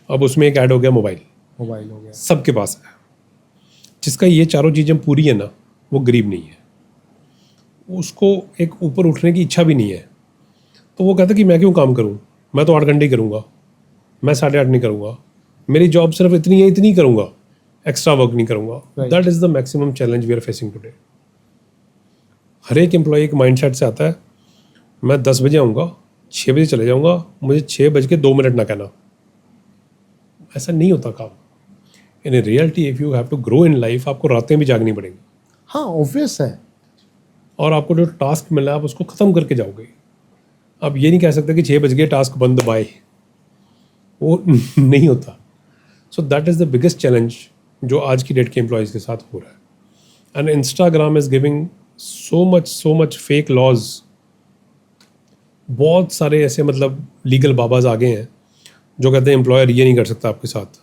अब उसमें एक ऐड हो गया मोबाइल, मोबाइल हो गया। सबके पास है। जिसका ये चारों चीज़ें पूरी है ना, वो गरीब नहीं है। उसको एक ऊपर उठने की इच्छा भी नहीं है, तो वो कहता कि मैं क्यों काम करूं, मैं तो 8 घंटे ही करूंगा, मैं 8:30 नहीं करूंगा, मेरी जॉब सिर्फ इतनी है, इतनी करूंगा, एक्स्ट्रा वर्क नहीं करूंगा। Right. That is the maximum challenge we are facing today. हर एक एम्प्लॉय एक माइंडसेट से आता है, मैं 10 बजे आऊँगा, 6 बजे चले जाऊँगा, मुझे 6:02 ना कहना। ऐसा नहीं होता काम। In reality if you have to grow in life, आपको रातें भी जागनी पड़ेंगी। हाँ, ऑब्वियस है। और आपको जो टास्क मिला है आप उसको ख़त्म करके जाओगे। आप ये नहीं कह सकते कि 6 बज गए टास्क बंद बाय, वो नहीं होता। सो that is the biggest challenge जो आज की डेट के एम्प्लॉयज़ के साथ हो रहा है। And Instagram is giving so much fake laws. बहुत सारे ऐसे मतलब लीगल बाबाज आ गए हैं जो कहते हैं एम्प्लॉयर ये नहीं कर सकता आपके साथ,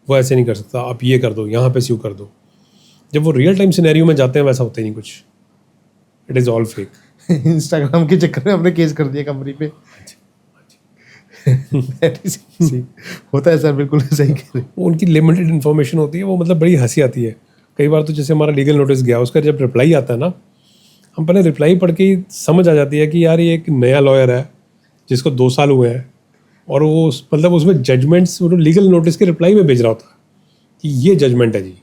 वो ऐसे नहीं कर सकता, आप ये कर दो, यहाँ पे स्यू कर दो। जब वो रियल टाइम सिनेरियो में जाते हैं वैसा होता ही नहीं कुछ, it is all fake. Instagram के चक्कर में हमने केस कर दिया कंपनी पे। होता है सर, बिल्कुल सही कह रहे हैं। उनकी लिमिटेड इन्फॉर्मेशन होती है, वो मतलब बड़ी हंसी आती है। कई बार तो जैसे हमारा लीगल नोटिस गया, उसका जब रिप्लाई आता है ना, हम पहले रिप्लाई पढ़ के ही समझ आ जाती है कि यार ये एक नया लॉयर है जिसको 2 साल हुए हैं, और वो मतलब उसमें जजमेंट्स वो लीगल नोटिस के रिप्लाई में भेज रहा होता है कि ये जजमेंट है जी,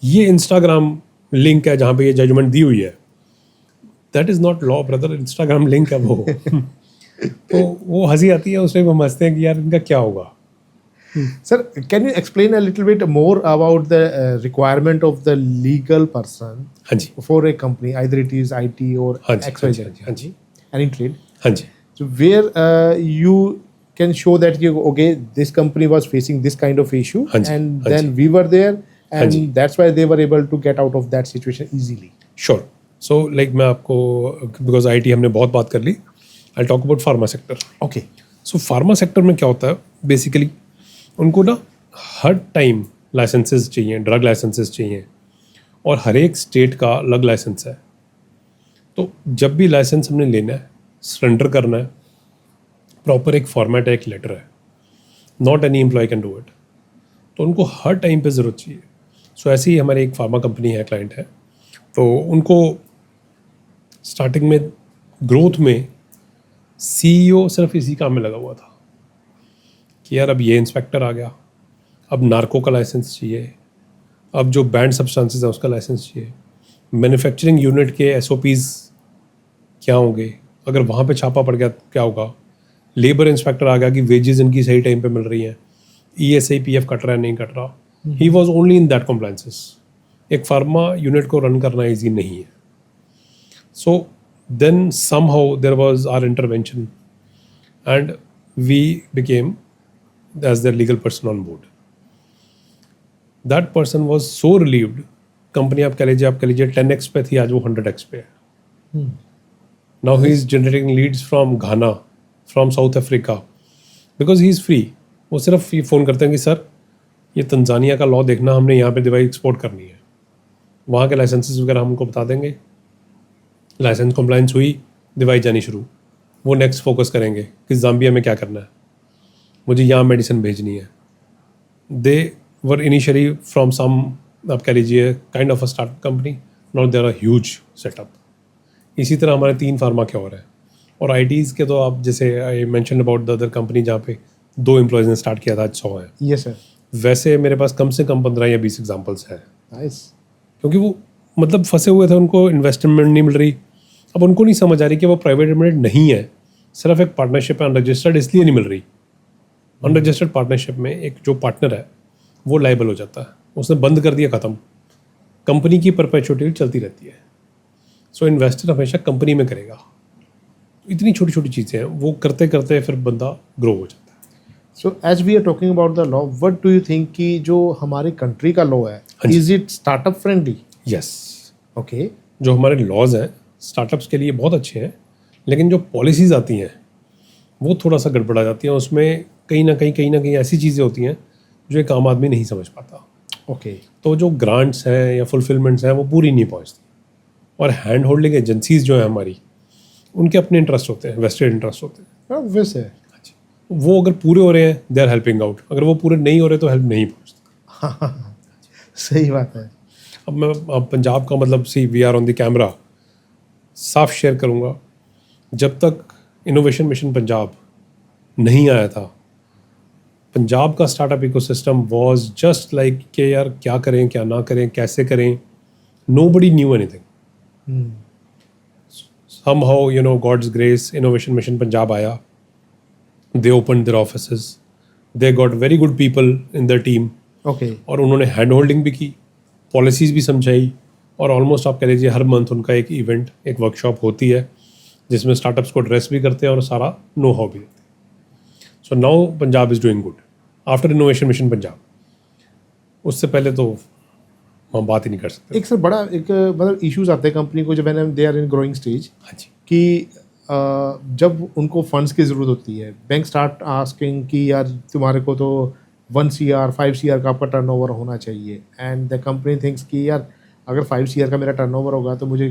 ये इंस्टाग्राम लिंक है जहाँ पे ये जजमेंट दी हुई है। That is not law brother, Instagram link है वो। तो वो हंसी आती है, उसमें हम हंसते हैं कि यार इनका क्या होगा। Sir, can you explain a little bit more about the requirement of the legal person हाँ जी, for a company, either it is IT or हाँ जी, हाँ XYZ, जी, हाँ जी, any trade? हाँ जी, So where you can show that you okay, this company was facing this kind of issue, हाँ जी, and हाँ then we were there, and जी। that's why they were able to get out of that situation easily. Sure. So like मैं आपको, because IT हमने बहुत बात कर ली, I talk about pharma sector. Okay. So pharma sector में क्या होता है, बेसिकली उनको ना हर टाइम लाइसेंसेस चाहिए, ड्रग लाइसेंसेस चाहिए, और हर एक स्टेट का अलग लाइसेंस है। तो जब भी लाइसेंस हमने लेना है, सरेंडर करना है, प्रॉपर एक फॉर्मेट है, एक लेटर है, not any employee can do it. तो उनको हर टाइम पे ज़रूरत चाहिए। सो ऐसे ही हमारी एक फार्मा कंपनी है, क्लाइंट है, तो उनको स्टार्टिंग में ग्रोथ में CEO सिर्फ इसी काम में लगा हुआ था कि यार अब ये इंस्पेक्टर आ गया, अब नार्को का लाइसेंस चाहिए, अब जो बैंड सब्सटेंसेस है उसका लाइसेंस चाहिए, मैन्युफैक्चरिंग यूनिट के SOPs क्या होंगे, अगर वहाँ पे छापा पड़ गया क्या होगा, लेबर इंस्पेक्टर आ गया कि वेजेस इनकी सही टाइम पे मिल रही हैं, ESI PF कट रहा है नहीं कट रहा। He was only in that compliances. एक फार्मा यूनिट को रन करना ईजी नहीं है। So then somehow there was our intervention and we became as their legal person on board. That person was so relieved company आप कह लीजिए 10x पे थी, आज वो 100x पे है. Now he is generating leads from Ghana, from South Africa, because he is free. वो सिर्फ ये फ़ोन करते हैं कि सर ये तंजानिया का लॉ देखना, हमने यहाँ पे दवाई एक्सपोर्ट करनी है. वहाँ के लाइसेंसेस वगैरह हम उनको बता देंगे, लाइसेंस कंप्लाइंस हुई, दवाई जानी शुरू. वो नेक्स्ट फोकस करेंगे कि जाम्बिया में क्या करना है, मुझे यहाँ मेडिसिन भेजनी है. दे वर इनिशियली फ्रॉम सम, आप कह लीजिए kind of a startup company, not there a huge setup. इसी तरह हमारे 3 फार्मा के और हैं. और आईटीज़ के तो आप जैसे I mention about the other company जहाँ पे 2 एम्प्लॉयज़ ने स्टार्ट किया था, आज 100 हैं. Yes sir. वैसे मेरे पास कम से कम 15 या 20 एग्जाम्पल्स हैं. नाइस. क्योंकि वो मतलब फंसे हुए थे, उनको इन्वेस्टमेंट नहीं मिल रही. अब उनको नहीं समझ आ रही कि वो प्राइवेट लिमिटेड नहीं है, सिर्फ एक पार्टनरशिप है अनरजिस्टर्ड, इसलिए नहीं मिल रही. अनरजिस्टर्ड पार्टनरशिप में एक जो पार्टनर है वो लाइबल हो जाता है, उसने बंद कर दिया, ख़त्म. कंपनी की परपेचुइटी चलती रहती है. सो इन्वेस्टर हमेशा कंपनी में करेगा. इतनी छोटी छोटी चीज़ें हैं, वो करते करते फिर बंदा ग्रो हो जाता है. So as we are talking about the law, what do you think कि जो हमारी कंट्री का लॉ है, is it startup friendly? Yes. Okay. जो हमारे लॉज हैं स्टार्टअप्स के लिए बहुत अच्छे हैं, लेकिन जो पॉलिसीज़ आती हैं वो थोड़ा सा गड़बड़ा जाती हैं. उसमें कहीं ना कहीं ऐसी चीज़ें होती हैं जो एक आम आदमी नहीं समझ पाता. ओके. तो जो ग्रांट्स हैं या फुलफिलमेंट्स हैं वो पूरी नहीं पहुंचती. और हैंड होल्डिंग एजेंसीज जो है हमारी, उनके अपने इंटरेस्ट होते हैं, वेस्टेड इंटरेस्ट होते हैं. वैसे वो अगर पूरे हो रहे हैं दे आर हेल्पिंग आउट, अगर वो पूरे नहीं हो रहे तो हेल्प नहीं पहुंचती. सही बात है. अब पंजाब का मतलब see we are on the camera, साफ शेयर करूंगा, जब तक इनोवेशन मिशन पंजाब नहीं आया था, पंजाब का startup ecosystem was just like कि यार क्या करें क्या ना करें, कैसे करें. Nobody knew anything. Somehow, God's grace, Innovation Mission Punjab आया. They opened their offices. They got very good people in their team. Okay. और उन्होंने हैंड होल्डिंग भी की, पॉलिसीज़ भी समझाई. और ऑलमोस्ट आप कह लीजिए हर मंथ उनका एक इवेंट, एक वर्कशॉप होती है जिसमें स्टार्टअप्स को ड्रेस भी करते हैं और सारा नो हाउ भी देते हैं. So now Punjab is doing good after innovation mission Punjab. उससे पहले तो हम बात ही नहीं कर सकते. एक सर बड़ा एक मतलब इश्यूज आते हैं कंपनी को जब they are in growing stage, हाँ जी, कि जब उनको फंड्स की ज़रूरत होती है, बैंक स्टार्ट आस्किंग कि यार तुम्हारे को तो 1 CR 5 CR का आपका टर्नओवर होना चाहिए. एंड द कंपनी थिंक्स कि यार अगर 5 CR का मेरा टर्नओवर होगा तो मुझे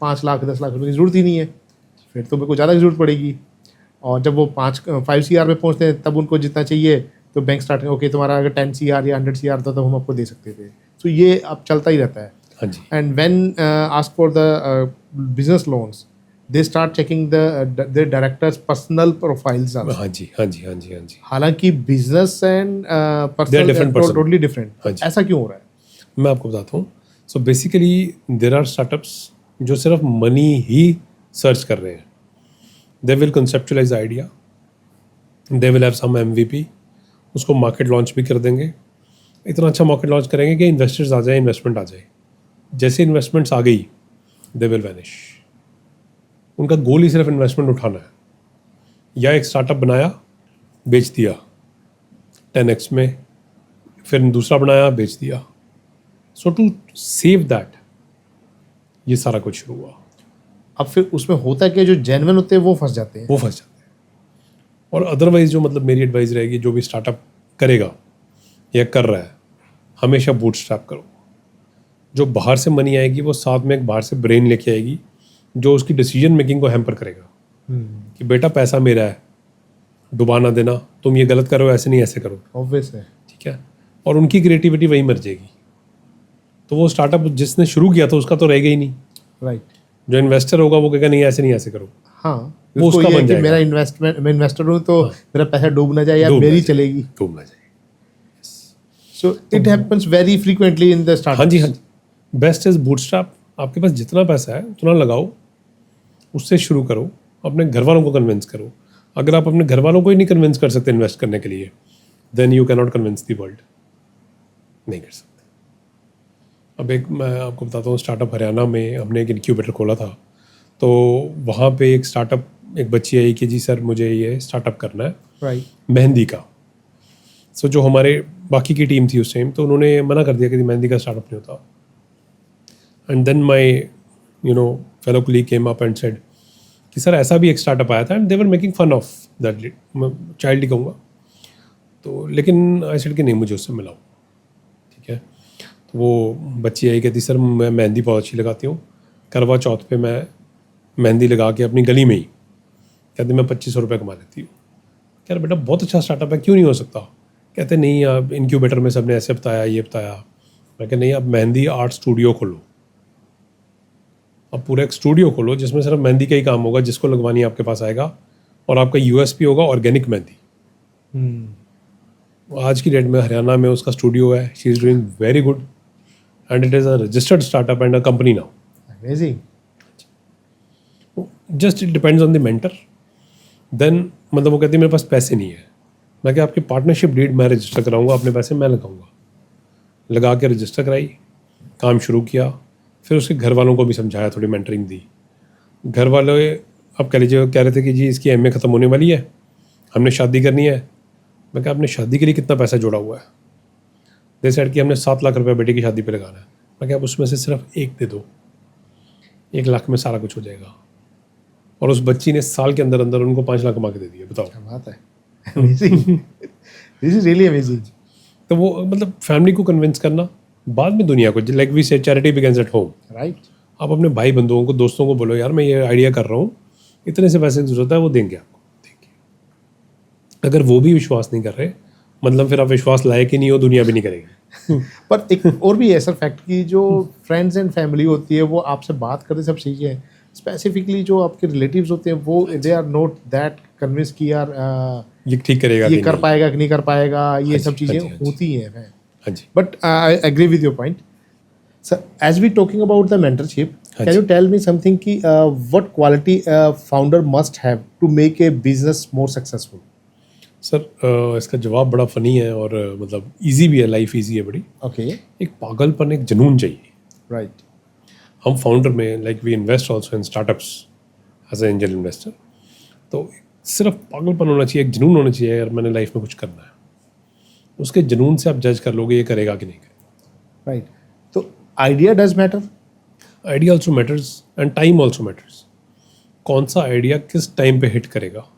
5 लाख 10 लाख रुपए की ज़रूरत ही नहीं है, फिर तो मेरे को ज़्यादा की ज़रूरत पड़ेगी. और जब वो 5 CR में पहुँचते हैं तब उनको जितना चाहिए तो बैंक स्टार्ट ओके तुम्हारा अगर 10 CR या 100 CR था तो हम आपको दे सकते थे. तो ये अब चलता ही रहता है. हाँ जी. And when ask for the business loans, they start checking the directors personal profiles. हाँ जी, हाँ जी, हाँ जी, हाँ जी. हालांकि business and different personal person. Totally different. हाँ जी. ऐसा क्यों हो रहा है? मैं आपको बताता हूँ. So basically there are startups जो सिर्फ मनी ही सर्च कर रहे हैं. They will conceptualize idea, they will have some MVP, उसको मार्केट लॉन्च भी कर देंगे. इतना अच्छा मार्केट लॉन्च करेंगे कि इन्वेस्टर्स आ जाए, इन्वेस्टमेंट आ जाए. जैसे इन्वेस्टमेंट्स आ गई दे विल वैनिश. उनका गोल ही सिर्फ इन्वेस्टमेंट उठाना है. या एक स्टार्टअप बनाया, बेच दिया 10x में, फिर दूसरा बनाया, बेच दिया. सो टू सेव दैट ये सारा कुछ शुरू हुआ. अब फिर उसमें होता है कि जो जेन्युइन होते हैं वो फंस जाते हैं. वो फंस जाते हैं. और अदरवाइज जो मतलब मेरी एडवाइस रहेगी, जो भी स्टार्टअप करेगा या कर रहा है, हमेशा बूटस्ट्रैप करो. जो बाहर से मनी आएगी वो साथ में एक बाहर से ब्रेन लेके आएगी जो उसकी डिसीजन मेकिंग को हैम्पर करेगा. कि बेटा पैसा मेरा है, डुबा ना देना, तुम ये गलत करो, ऐसे नहीं ऐसे करो. ऑब्वियस है. ठीक है. और उनकी क्रिएटिविटी वहीं मर जाएगी. तो वो स्टार्टअप जिसने शुरू किया था उसका तो रहेगा ही नहीं. राइट. जो इन्वेस्टर होगा वो कहेगा नहीं ऐसे नहीं ऐसे करो. हाँ, वो उसको उसका ये है बन कि जाएगा. मेरा इन्वेस्टमेंट, मैं इन्वेस्टर हूँ तो मेरा पैसा डूब ना जाए या डूब ना मेरी जाए. चलेगी. डूब ना जाए. So it happens very frequently in the startup. हाँ जी, हाँ जी. Best is bootstrap. आपके पास जितना पैसा है उतना लगाओ, उससे शुरू करो, अपने घर वालों को कन्विंस करो. अगर आप अपने घर वालों को ही नहीं कन्विंस कर सकते इन्वेस्ट करने के लिए, then you can not convince the world. नहीं कर सकते. अब एक मैं आपको बताता हूँ, स्टार्टअप हरियाणा में हमने एक इनक्यूबेटर खोला था. तो वहाँ पे एक स्टार्टअप, एक बच्ची आई कि जी सर मुझे ये स्टार्टअप करना है राइट. मेहंदी का. सो जो हमारे बाकी की टीम थी उस टाइम, तो उन्होंने मना कर दिया कि मेहंदी का स्टार्टअप नहीं होता. And then my fellow colleague came up and said कि सर ऐसा भी एक स्टार्टअप आया था and they were making fun of that, मैं चाइल्ड ही कहूँगा। तो लेकिन आई सेड कि नहीं, मुझे उससे मिलाओ, ठीक है। तो वो बच्ची आई, कहती सर मैं मेहंदी बहुत अच्छी लगाती हूँ, करवा चौथ पे मैं मेहंदी लगा के अपनी गली में ही, कहते मैं 2500 रुपये कमा लेती हूँ। कह रहा बेटा बहुत अच्छा स्टार्टअप है, क्यों नहीं हो सकता? कहते नहीं, आप इनक्यूबेटर में सबने ऐसे बताया, ये बताया। मैं कहा नहीं, आप मेहंदी आर्ट स्टूडियो खोलो, अब पूरा एक स्टूडियो खोलो जिसमें सिर्फ मेहंदी का ही काम होगा, जिसको लगवानी आपके पास आएगा, और आपका यूएसपी होगा ऑर्गेनिक मेहंदी। आज की डेट में हरियाणा में उसका स्टूडियो है, she is doing very good and it is a registered startup and a company now. Amazing. Just it depends on the mentor. Then मतलब वो कहती है मेरे पास पैसे नहीं है। मैं क्या, आपकी पार्टनरशिप डीड मैं रजिस्टर कराऊंगा, अपने पैसे मैं लगाऊंगा। लगा के रजिस्टर कराई, काम शुरू किया, फिर उसके घर वालों को भी समझाया, थोड़ी मेंटरिंग दी। घर वाले अब कह लीजिए कह रहे थे कि जी इसकी एमए ख़त्म होने वाली है, हमने शादी करनी है। मैं कहा आपने शादी के लिए कितना पैसा जोड़ा हुआ है? दे सेड कि हमने 7 लाख रुपए बेटे की शादी पे लगाना है। मैं कहा आप उसमें से सिर्फ 1 दे दो, 1 लाख में सारा कुछ हो जाएगा। और उस बच्ची ने साल के अंदर अंदर उनको 5 लाख कमा के दे दिए, बताओ। क्या बात है। Amazing. This is really amazing. तो वो मतलब फैमिली को कन्विंस करना, बाद में दुनिया को, लाइक वी से charity begins at home. Right. आप अपने भाई बंधुओं को, दोस्तों को बोलो यार मैं ये आइडिया कर रहा हूँ, इतने से पैसे की जरूरत है, वो देंगे आपको, देंगे। अगर वो भी विश्वास नहीं कर रहे, मतलब फिर आप विश्वास लायक ही नहीं हो, दुनिया भी नहीं करेगी। पर एक और भी है सर फैक्ट कि जो फ्रेंड्स एंड फैमिली होती है वो आपसे बात करते सब सही है, स्पेसिफिकली जो आपके रिलेटिव्स होते हैं वो they are not that convince कि यार ये ठीक करेगा ये कि कर नहीं। पाएगा कि नहीं कर पाएगा, ये सब हाँ चीज़ें जी, हाँ जी। होती हैं। हाँ जी। But I agree with your point sir. As we talking about the mentorship, can you tell me something कि what quality founder must have to make a business more successful? Sir इसका जवाब बड़ा फ़नी है और मतलब easy भी है, life easy है बड़ी। ओके। एक पागलपन, एक जुनून चाहिए। राइट। हम फाउंडर में like we invest also in startups as a angel investor, तो सिर्फ पागलपन होना चाहिए, एक जुनून होना चाहिए यार मैंने लाइफ में कुछ करना है। उसके जुनून से आप जज कर लोगे ये करेगा कि नहीं करेगा। राइट। तो idea does matter. Idea also matters and time also matters. कौन सा आइडिया किस टाइम पे हिट करेगा।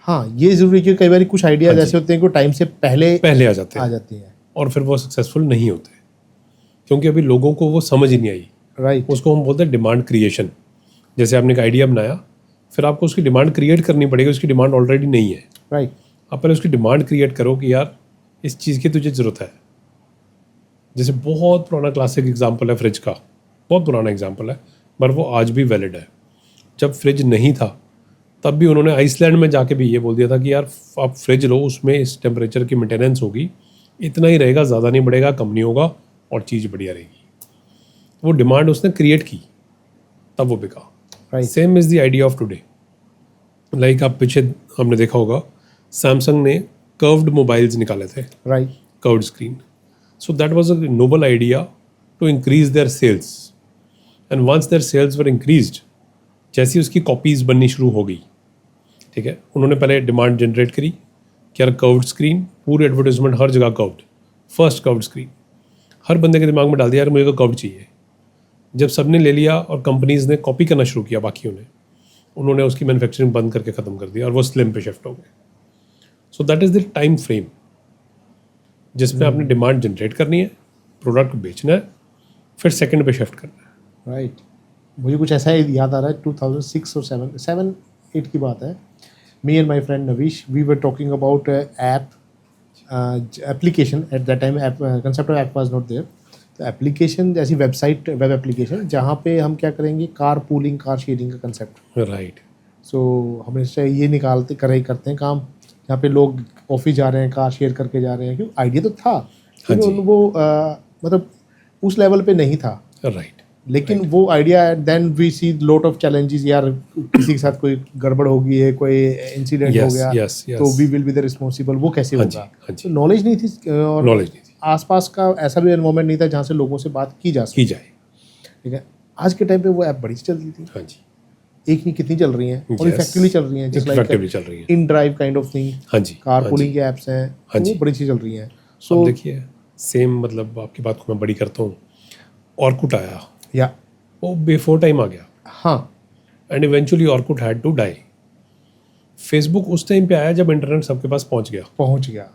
हाँ ये जरूरी है, क्योंकि कई बार कुछ आइडियाज हाँ ऐसे होते हैं कि टाइम से पहले आ जाते आ हैं जाती हैं। और फिर वो सक्सेसफुल नहीं होते, क्योंकि अभी लोगों को वो समझ ही नहीं आई। राइट। उसको हम बोलते हैं डिमांड क्रिएशन। जैसे आपने एक आइडिया बनाया, फिर आपको उसकी डिमांड क्रिएट करनी पड़ेगी, उसकी डिमांड ऑलरेडी नहीं है। राइट। आप पहले उसकी डिमांड क्रिएट करो कि यार इस चीज़ की तुझे ज़रूरत है। जैसे बहुत पुराना क्लासिक एग्जाम्पल है फ्रिज का, बहुत पुराना एग्जाम्पल है, पर वो आज भी वैलिड है। जब फ्रिज नहीं था तब भी उन्होंने आइसलैंड में जाके भी ये बोल दिया था कि यार आप फ्रिज लो, उसमें इस टेम्परेचर की मेंटेनेंस होगी, इतना ही रहेगा, ज़्यादा नहीं बढ़ेगा, कम नहीं होगा और चीज़ बढ़िया रहेगी। वो डिमांड उसने क्रिएट की, तब वो बिका। Right. Same is the idea of today. Like आप पीछे हमने देखा होगा सैमसंग ने कर्व्ड मोबाइल्स निकाले थे, right. Curved screen. So that was a noble idea to increase their sales, and once their sales were increased, जैसी उसकी कॉपीज़ बननी शुरू हो गई, ठीक है, उन्होंने पहले डिमांड जनरेट करी कि यार कर्व्ड स्क्रीन, पूरी एडवर्टाइजमेंट हर जगह कर्व्ड, फर्स्ट कर्व्ड स्क्रीन, हर बंदे के दिमाग में डाल दिया यार मुझे तो कर्व्ड चाहिए। जब सबने ले लिया और कंपनीज ने कॉपी करना शुरू किया बाकियों ने, उन्होंने उसकी मैन्युफैक्चरिंग बंद करके ख़त्म कर दिया और वो स्लिम पे शिफ्ट हो गए। सो that is the time frame जिसमें आपने डिमांड जनरेट करनी है, प्रोडक्ट बेचना है, फिर सेकंड पे शिफ्ट करना है। राइट। मुझे कुछ ऐसा ही याद आ रहा है, 2006 और 7-8 की बात है। Me and my friend Navish, we were talking about app application. At that time concept of app was not there. तो एप्लीकेशन जैसी वेबसाइट, वेब एप्लीकेशन, जहाँ पे हम क्या करेंगे, कार पूलिंग, कार शेयरिंग का कंसेप्ट। राइट। सो हम इससे ये करते हैं काम, जहाँ पे लोग ऑफिस जा रहे हैं, कार शेयर करके जा रहे हैं। क्योंकि आइडिया तो था, लेकिन वो मतलब उस लेवल पे नहीं था। राइट। लेकिन वो idea, then we see lot of challenges, यार किसी के साथ कोई गड़बड़ हो गई है, कोई इंसिडेंट हो गया, तो we will be the responsible, वो कैसे होगा। तो नॉलेज नहीं थी और नॉलेज नहीं थी, आसपास का ऐसा भी एनवायरनमेंट नहीं था जहाँ से लोगों से बात की जाए। ठीक है। आज के टाइम पे वो ऐप बड़ी चल रही थी। हाँ जी। एक नहीं कितनी चल रही हैं और इफेक्टिवली चल रही हैं, just like in drive kind of thing. हाँ जी। कार पूलिंग के ऐप्स हैं, वो बड़ी चीज चल रही हैं। सो देखिए सेम, मतलब आपकी बात को मैं बड़ी करता हूँ, ऑर्कुट आया या वो बिफोर टाइम आ गया हाँ and eventually Orkut had to die. Facebook उस टाइम पे आया जब इंटरनेट सबके पास पहुंच गया. पहुंच गया.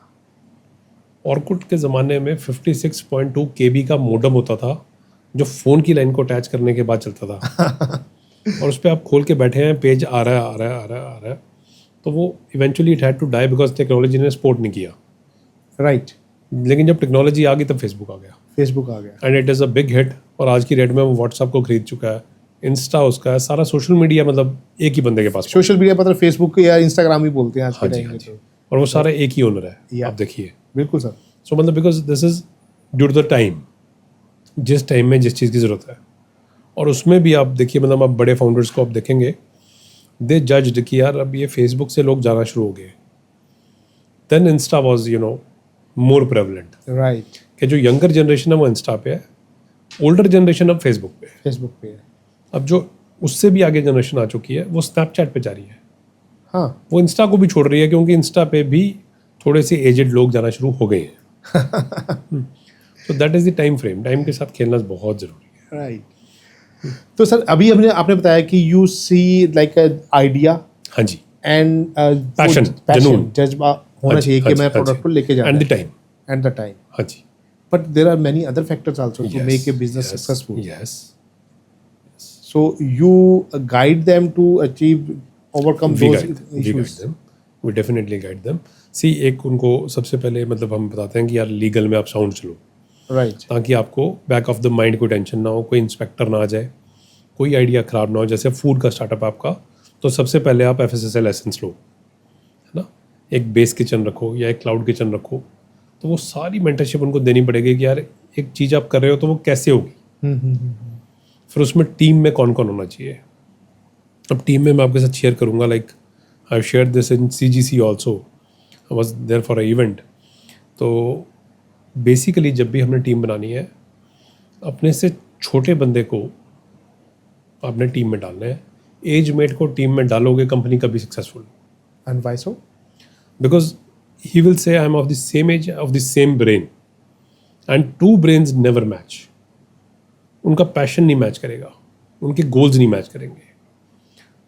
ऑर्कुट के ज़माने में 56.2 KB का मोडम होता था जो फ़ोन की लाइन को अटैच करने के बाद चलता था. और उस पर आप खोल के बैठे हैं, पेज आ रहा है आ रहा है आ रहा है आ रहा है. तो वो eventually it had to die because technology ने सपोर्ट नहीं किया. राइट. लेकिन जब टेक्नोलॉजी आ गई तब फेसबुक आ गया फेसबुक आ गया. And it is a big hit. और आज की डेट में वो व्हाट्सअप को खरीद चुका है, इंस्टा उसका है, सारा सोशल मीडिया मतलब एक ही बंदे के पास. सोशल मीडिया मतलब फेसबुक या इंस्टाग्राम ही बोलते हैं आज के हाँ जी, टाइम हाँ में. जी. तो और वो सारे एक ही ओनर है. Yeah. आप देखिए. बिल्कुल सर. सो मतलब because this is due to the time, जिस टाइम में जिस चीज़ की ज़रूरत है. और उसमें भी आप देखिए मतलब आप बड़े फाउंडर्स को आप देखेंगे, दे जज्ड कि यार अब ये फेसबुक से लोग जाना शुरू हो गए. Then Insta was more prevalent. Right. कि जो यंगर जनरेशन है वो इंस्टा पे है, ओल्डर जनरेशन अब फेसबुक पे है. फेसबुक पे है. अब जो उससे भी आगे जनरेशन आ चुकी है वो स्नैपचैट पे जा रही है. हाँ. वो इंस्टा को भी छोड़ रही है क्योंकि इंस्टा पे भी थोड़े से एजेड लोग जाना शुरू हो गए हैं. तो that is the time frame. Time के साथ खेलना बहुत ज़रूरी है. राइट. तो सर अभी आपने बताया कि यू सी लाइक आइडिया हाँ जी. एंड Passion, जुनून. जज्बा होना हाँ जी, चाहिए हाँ कि जी, मैं हाँ प्रोडक्ट जी. को लेके जाना एंड द है. टाइम. And the time. हाँ जी. But there are many other factors also to Yes, make a business yes, successful. Yes. So you guide them to achieve overcome We those guide them. We issues. guide them. We definitely guide them. See, एक उनको सबसे पहले मतलब हम बताते हैं कि यार लीगल में आप साउंड चलो, Right. ताकि आपको बैक ऑफ द माइंड कोई टेंशन ना हो, कोई इंस्पेक्टर ना आ जाए, कोई आइडिया ख़राब ना हो. जैसे फूड का स्टार्टअप आपका, तो सबसे पहले आप FSSAI लाइसेंस लो, है ना. एक बेस किचन रखो या एक क्लाउड किचन रखो, तो वो सारी मेंटरशिप उनको देनी पड़ेगी कि यार एक चीज़ आप कर रहे हो तो वो कैसे होगी. फिर उसमें टीम में कौन कौन होना चाहिए. अब टीम में मैं आपके साथ शेयर करूँगा, like I share this in CGC also, I was there for a event. तो बेसिकली जब भी हमने टीम बनानी है, अपने से छोटे बंदे को अपने टीम में डालना है. एज मेट को टीम में डालोगे कंपनी कभी successful, And why so? Because he will say I am of the same age, of the same brain, and two brains never match. उनका पैशन नहीं मैच करेगा, उनके गोल्स नहीं मैच करेंगे.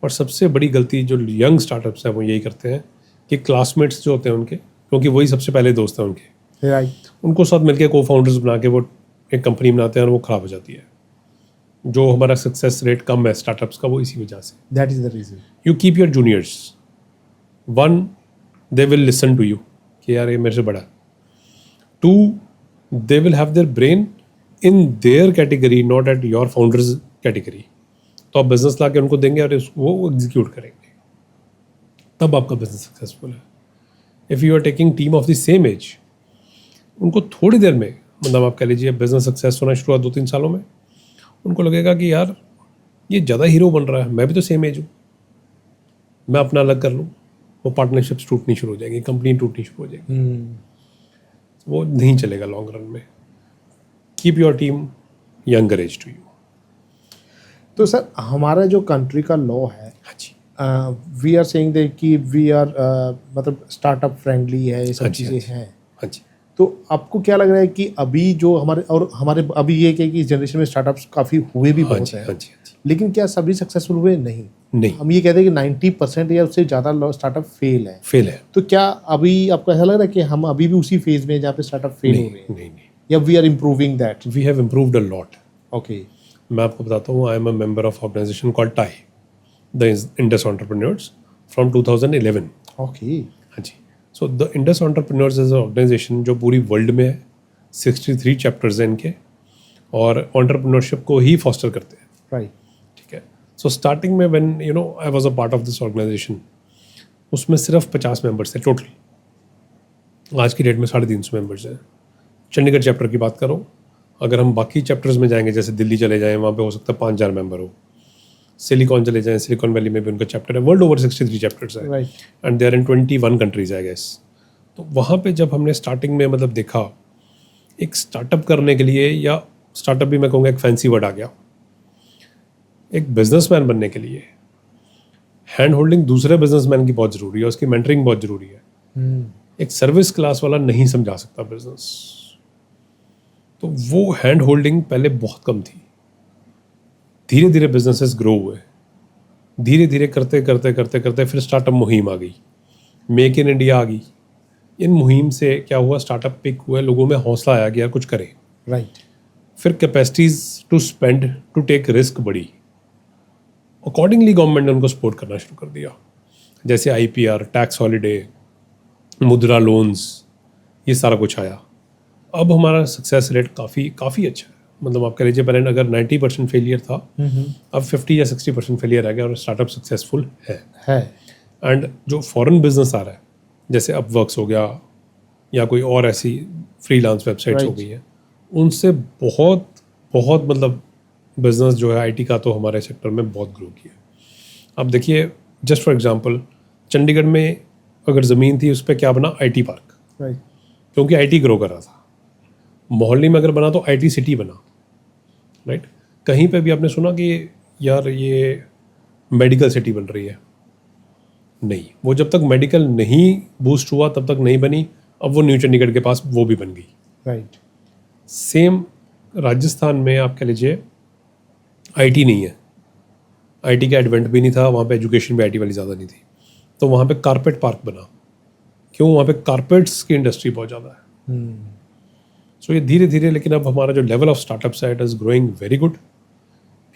और सबसे बड़ी गलती जो यंग स्टार्टअप्स हैं वो यही करते हैं कि क्लासमेट्स जो होते हैं उनके, क्योंकि वही सबसे पहले दोस्त हैं उनके, Right. उनको साथ मिलके को फाउंडर्स बना के वो एक कंपनी बनाते हैं और वो ख़राब हो जाती है. जो हमारा सक्सेस रेट कम है स्टार्टअप्स का वो इसी वजह से. That is the reason. You keep your juniors. One, they will listen to you कि यार ये मेरे से बड़ा. Two, they will have their brain in their category, not at your founders category. तो आप बिजनेस ला के उनको देंगे और वो एग्जीक्यूट करेंगे, तब आपका बिजनेस सक्सेसफुल है. If you are taking team of the same age, उनको थोड़ी देर में मतलब आप कह लीजिए बिजनेस सक्सेस होना शुरू हुआ 2-3 सालों में, उनको लगेगा कि यार ये ज़्यादा हीरो बन रहा है, मैं भी तो सेम एज हूँ, मैं अपना अलग कर लूँ. वो पार्टनरशिप्स टूटनी शुरू हो जाएगी, कंपनी टूटनी शुरू हो जाएगी. वो नहीं चलेगा लॉन्ग रन में. Keep your team younger age to you. तो सर हमारा जो कंट्री का लॉ है, हाँ जी. वी आर सेइंग दैट कि वी आर मतलब स्टार्टअप फ्रेंडली है, ये सब हाँ जी, चीज़ें हाँ जी. हैं. हाँ जी. तो आपको क्या लग रहा है कि अभी जो हमारे अभी ये कि इस जनरेशन में स्टार्टअप्स काफ़ी हुए भी हाँ बहुत जी. हैं, हाँ जी. हाँ जी. लेकिन क्या सभी सक्सेसफुल हुए? नहीं. नहीं, हम ये कहते हैं कि 90% या उससे ज़्यादा स्टार्टअप फेल है. फेल है. तो क्या अभी आपको ऐसा लग रहा है कि हम अभी भी उसी फेज में हैं जहाँ पे स्टार्टअप फेल हो नहीं, रहे हैं, नहीं, नहीं. या we are improving that? We have improved a lot. Okay. मैं आपको बताता हूँ, I am a member of organisation called TiE, the Indus entrepreneurs, from 2011. Okay. हाँ जी. So the Indus entrepreneurs is organisation जो पूरी वर्ल्ड में है. 63 चैप्टर्स हैं इनके, और एंटरप्रेन्योरशिप को ही फॉस्टर करते हैं. राइट. ठीक है. सो स्टार्टिंग में when I was a part of this organisation, उसमें सिर्फ 50 मेंबर्स थे टोटल. आज की डेट में 350 मेंबर्स हैं. चंडीगढ़ चैप्टर की बात करो, अगर हम बाकी चैप्टर्स में जाएंगे, जैसे दिल्ली चले जाएं, वहाँ पे हो सकता है 5,000 मेंबर हो. सिलिकॉन चले जाएं, सिलिकॉन वैली में भी उनका चैप्टर है. वर्ल्ड ओवर 63 चैप्टर्स है, right. And they are in 21 countries I guess. तो वहाँ पे जब हमने स्टार्टिंग में मतलब देखा, एक स्टार्टअप करने के लिए, या स्टार्टअप भी मैं कहूँगा एक फैंसी वर्ड आ गया, एक बिजनेसमैन बनने के लिए हैंड होल्डिंग दूसरे बिजनेसमैन की बहुत ज़रूरी है, उसकी मेंटरिंग बहुत ज़रूरी है. एक सर्विस क्लास वाला नहीं समझा सकता बिजनेस. तो वो हैंड होल्डिंग पहले बहुत कम थी. धीरे धीरे बिजनेसेस ग्रो हुए, धीरे धीरे करते करते करते करते फिर स्टार्टअप मुहिम आ गई, मेक इन इंडिया आ गई। इन मुहिम से क्या हुआ, स्टार्टअप पिक हुए, लोगों में हौसला आया कि यार कुछ करें। राइट। फिर capacities to spend to take risk बढ़ी, अकॉर्डिंगली गवर्नमेंट ने उनको सपोर्ट करना शुरू कर दिया, जैसे IPR, tax holiday, Mudra loans, ये सारा कुछ आया। अब हमारा सक्सेस रेट काफ़ी अच्छा है। मतलब आप कह लीजिए पहले अगर 90% फेलियर था, अब 50 या 60% फेलियर आ गया और स्टार्टअप सक्सेसफुल है। एंड जो फॉरेन बिजनेस आ रहा है, जैसे अपवर्क्स हो गया या कोई और ऐसी फ्रीलांस वेबसाइट्स हो Right. गई हैं, उनसे बहुत बहुत मतलब बिजनेस जो है IT का तो हमारे सेक्टर में बहुत ग्रो किया। अब देखिए, जस्ट फॉर एग्जांपल, चंडीगढ़ में अगर ज़मीन थी, उस पर क्या बना, IT पार्क, राइट। क्योंकि IT ग्रो कर रहा था। मोहाली में अगर बना तो IT सिटी बना, राइट। कहीं पे भी आपने सुना कि यार ये मेडिकल सिटी बन रही है? नहीं, वो जब तक मेडिकल नहीं बूस्ट हुआ तब तक नहीं बनी। अब वो न्यू चंडीगढ़ के पास वो भी बन गई। राइट। सेम राजस्थान में आप कह लीजिए IT नहीं है, IT का एडवेंट भी नहीं था वहाँ पे, एजुकेशन भी IT वाली ज़्यादा नहीं थी, तो वहाँ पे कारपेट पार्क बना। क्यों? वहाँ पे कारपेट्स की इंडस्ट्री बहुत ज़्यादा है। सो ये धीरे धीरे, लेकिन अब हमारा जो लेवल ऑफ स्टार्टअप्स है, it is growing very good.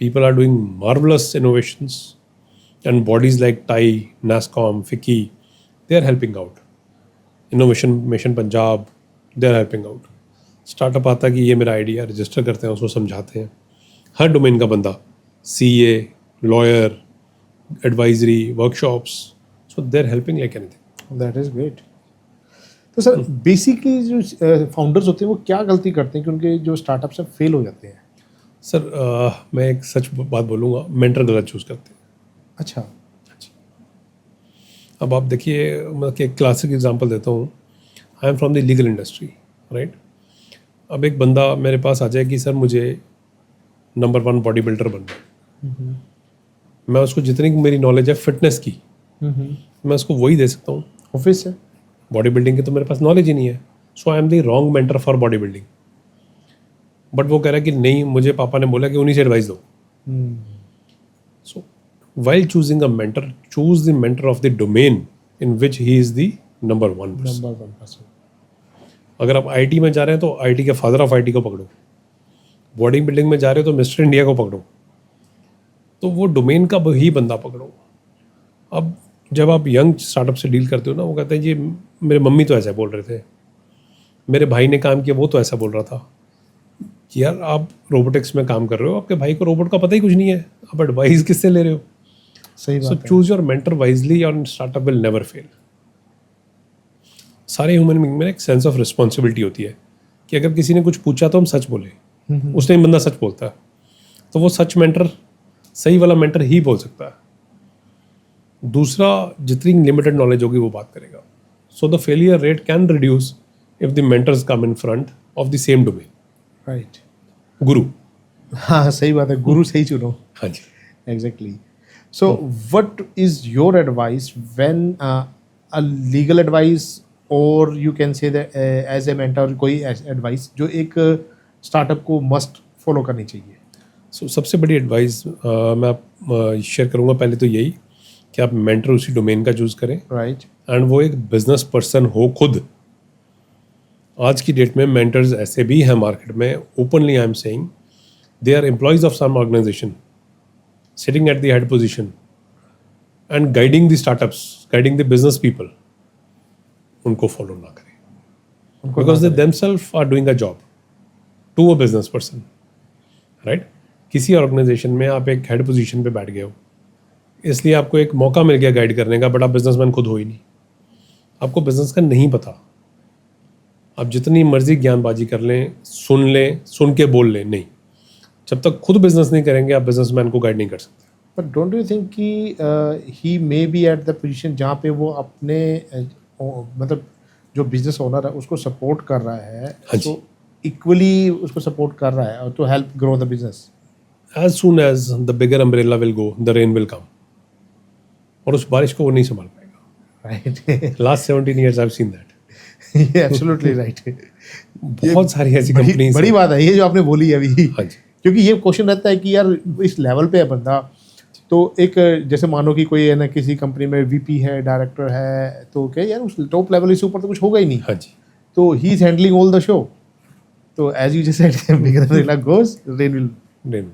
People are doing marvellous innovations and bodies like TiE, NASSCOM, FICCI, they are helping out. Innovation mission Punjab, they are helping out. Startup आता है कि ये मेरा आइडिया, रजिस्टर करते हैं, उसको समझाते हैं। हर डोमेन का बंदा, CA, lawyer, advisory, workshops, so they are helping like anything. That is great. तो सर बेसिकली जो फाउंडर्स होते हैं वो क्या गलती करते हैं कि उनके जो स्टार्टअप्स हैं फेल हो जाते हैं? सर मैं एक सच बात बोलूँगा, मेंटर गलत चूज़ करते हैं। अच्छा। अब आप देखिए, मैं एक क्लासिक एग्जांपल देता हूँ। I am from the legal industry, right. अब एक बंदा मेरे पास आ जाए कि सर मुझे नंबर 1 बॉडी बिल्डर बनना है। मैं उसको जितनी मेरी नॉलेज है फिटनेस की, मैं उसको वही दे सकता हूँ। ऑफिस है। बॉडी बिल्डिंग की तो मेरे पास नॉलेज ही नहीं है, so I am the wrong mentor for body building. But वो कह रहा है कि नहीं, मुझे पापा ने बोला कि उन्हीं से एडवाइस दो। सो while choosing a mentor, choose the mentor of the domain in which he is the number 1 person. Number 1%। अगर आप IT में जा रहे हैं तो IT के फादर ऑफ IT को पकड़ो, बॉडी बिल्डिंग में जा रहे हो तो मिस्टर इंडिया को पकड़ो, तो वो डोमेन का ही बंदा पकड़ो। अब जब आप यंग स्टार्टअप से डील करते हो ना, वो कहते हैं जी मेरे मम्मी तो ऐसा बोल रहे थे, मेरे भाई ने काम किया वो तो ऐसा बोल रहा था। कि यार आप रोबोटिक्स में काम कर रहे हो, आपके भाई को रोबोट का पता ही कुछ नहीं है, आप एडवाइस किससे ले रहे हो? सही सो बात है। चूज योर मेंटर वाइजली और स्टार्टअप विल नेवर फेल। सारे ह्यूमन बीइंग में एक सेंस ऑफ रिस्पॉन्सिबिलिटी होती है कि अगर किसी ने कुछ पूछा तो हम सच बोले, उस टाइम बंदा सच बोलता है, तो वो सच मेंटर, सही वाला मेंटर ही बोल सकता है। दूसरा, जितनी लिमिटेड नॉलेज होगी वो बात करेगा। So the failure rate can reduce if the mentors come in front of the same domain. Right. गुरु। हाँ सही बात है, गुरु सही चुनो। हाँ जी। Exactly. So, what is your advice when a legal advice, or you can say that as a mentor, कोई advice जो एक startup को must follow करनी चाहिए? सो सबसे बड़ी एडवाइस मैं आप शेयर करूँगा, पहले तो यही कि आप मेंटर उसी डोमेन का चूज़ करें, Right. एंड वो एक बिजनेस पर्सन हो खुद। आज की डेट में मेंटर्स ऐसे भी हैं मार्केट में, openly I am saying, they are employees of some organisation sitting at the head position and guiding the startups, guiding the business people, उनको फॉलो ना करें, because they themselves are doing a job to a business person, right? किसी organisation में आप एक head position पे बैठ गए हो, इसलिए आपको एक मौका मिल गया गाइड करने का, बट आप बिजनेसमैन खुद हो ही नहीं, आपको बिजनेस का नहीं पता। आप जितनी मर्जी ज्ञानबाजी कर लें, सुन के बोल लें, नहीं, जब तक खुद बिजनेस नहीं करेंगे आप बिजनेसमैन को गाइड नहीं कर सकते। बट डोंट यू थिंक कि he may be at the position जहाँ पे वो अपने मतलब जो बिजनेस ओनर है उसको सपोर्ट कर रहा है, हाँ जी। तो इक्वली उसको सपोर्ट कर रहा है to help grow the business? As soon as the bigger umbrella will go, the rain will come, और उस बारिश को वो नहीं संभाल पाएगा। Right. Last 17 years I have seen that. Absolutely right. बहुत सारी ऐसी कंपनीज बड़ी बात है ये जो आपने बोली अभी। हाँ जी। क्योंकि ये क्वेश्चन रहता है कि यार इस लेवल पे है बंदा, तो एक जैसे मानो कि कोई है ना किसी कंपनी में वीपी है, डायरेक्टर है, तो क्या यार उस टॉप लेवल इससे ऊपर तो कुछ होगा ही नहीं, हाँ जी, तो he is handling all the show. तो as you just said bigger the luck goes rain will. Rain.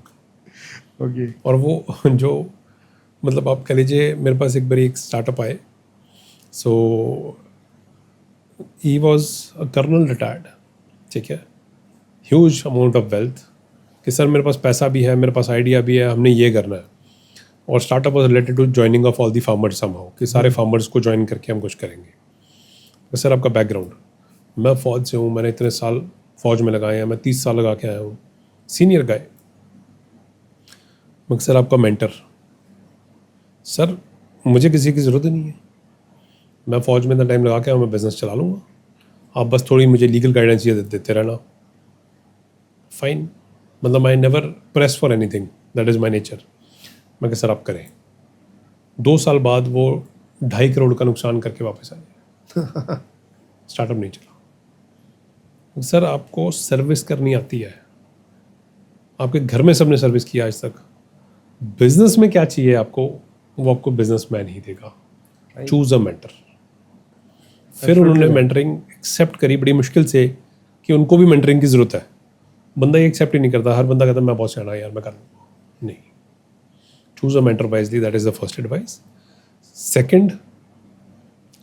Okay. और वो जो मतलब आप कह लीजिए मेरे पास एक बारी एक स्टार्टअप आए, so he was a colonel retired, ठीक है, ह्यूज अमाउंट ऑफ वेल्थ, कि सर मेरे पास पैसा भी है, मेरे पास आइडिया भी है, हमने ये करना है। और startup was related to joining of all the farmers somehow, कि सारे फार्मर्स को ज्वाइन करके हम कुछ करेंगे। तो सर आपका बैकग्राउंड, मैं फ़ौज से हूँ, मैंने इतने साल फ़ौज में लगाए हैं, मैं 30 साल लगा के आया हूँ, सीनियर गाय। मगर सर आपका मेंटर, सर मुझे किसी की ज़रूरत ही नहीं है, मैं फ़ौज में इतना टाइम लगा के मैं बिज़नेस चला लूँगा, आप बस थोड़ी मुझे लीगल गाइडेंस ये देते रहना। फाइन, मतलब I never press for anything, that is my nature. मैं कहा सर आप करें। 2 साल बाद वो 2.5 करोड़ का नुकसान करके वापस आए। स्टार्टअप नहीं चला। सर आपको सर्विस करनी आती है, आपके घर में सबने सर्विस किया आज तक, बिजनेस में क्या चाहिए आपको, वो आपको बिजनेसमैन ही देगा। Choose a mentor. फिर उन्होंने मेंटरिंग एक्सेप्ट करी बड़ी मुश्किल से, कि उनको भी मेंटरिंग की ज़रूरत है। बंदा ये एक्सेप्ट ही नहीं करता, हर बंदा कहता है मैं बहुत सियाना यार मैं कर लूँगा। नहीं, choose a mentor wisely, that is the first advice. Second,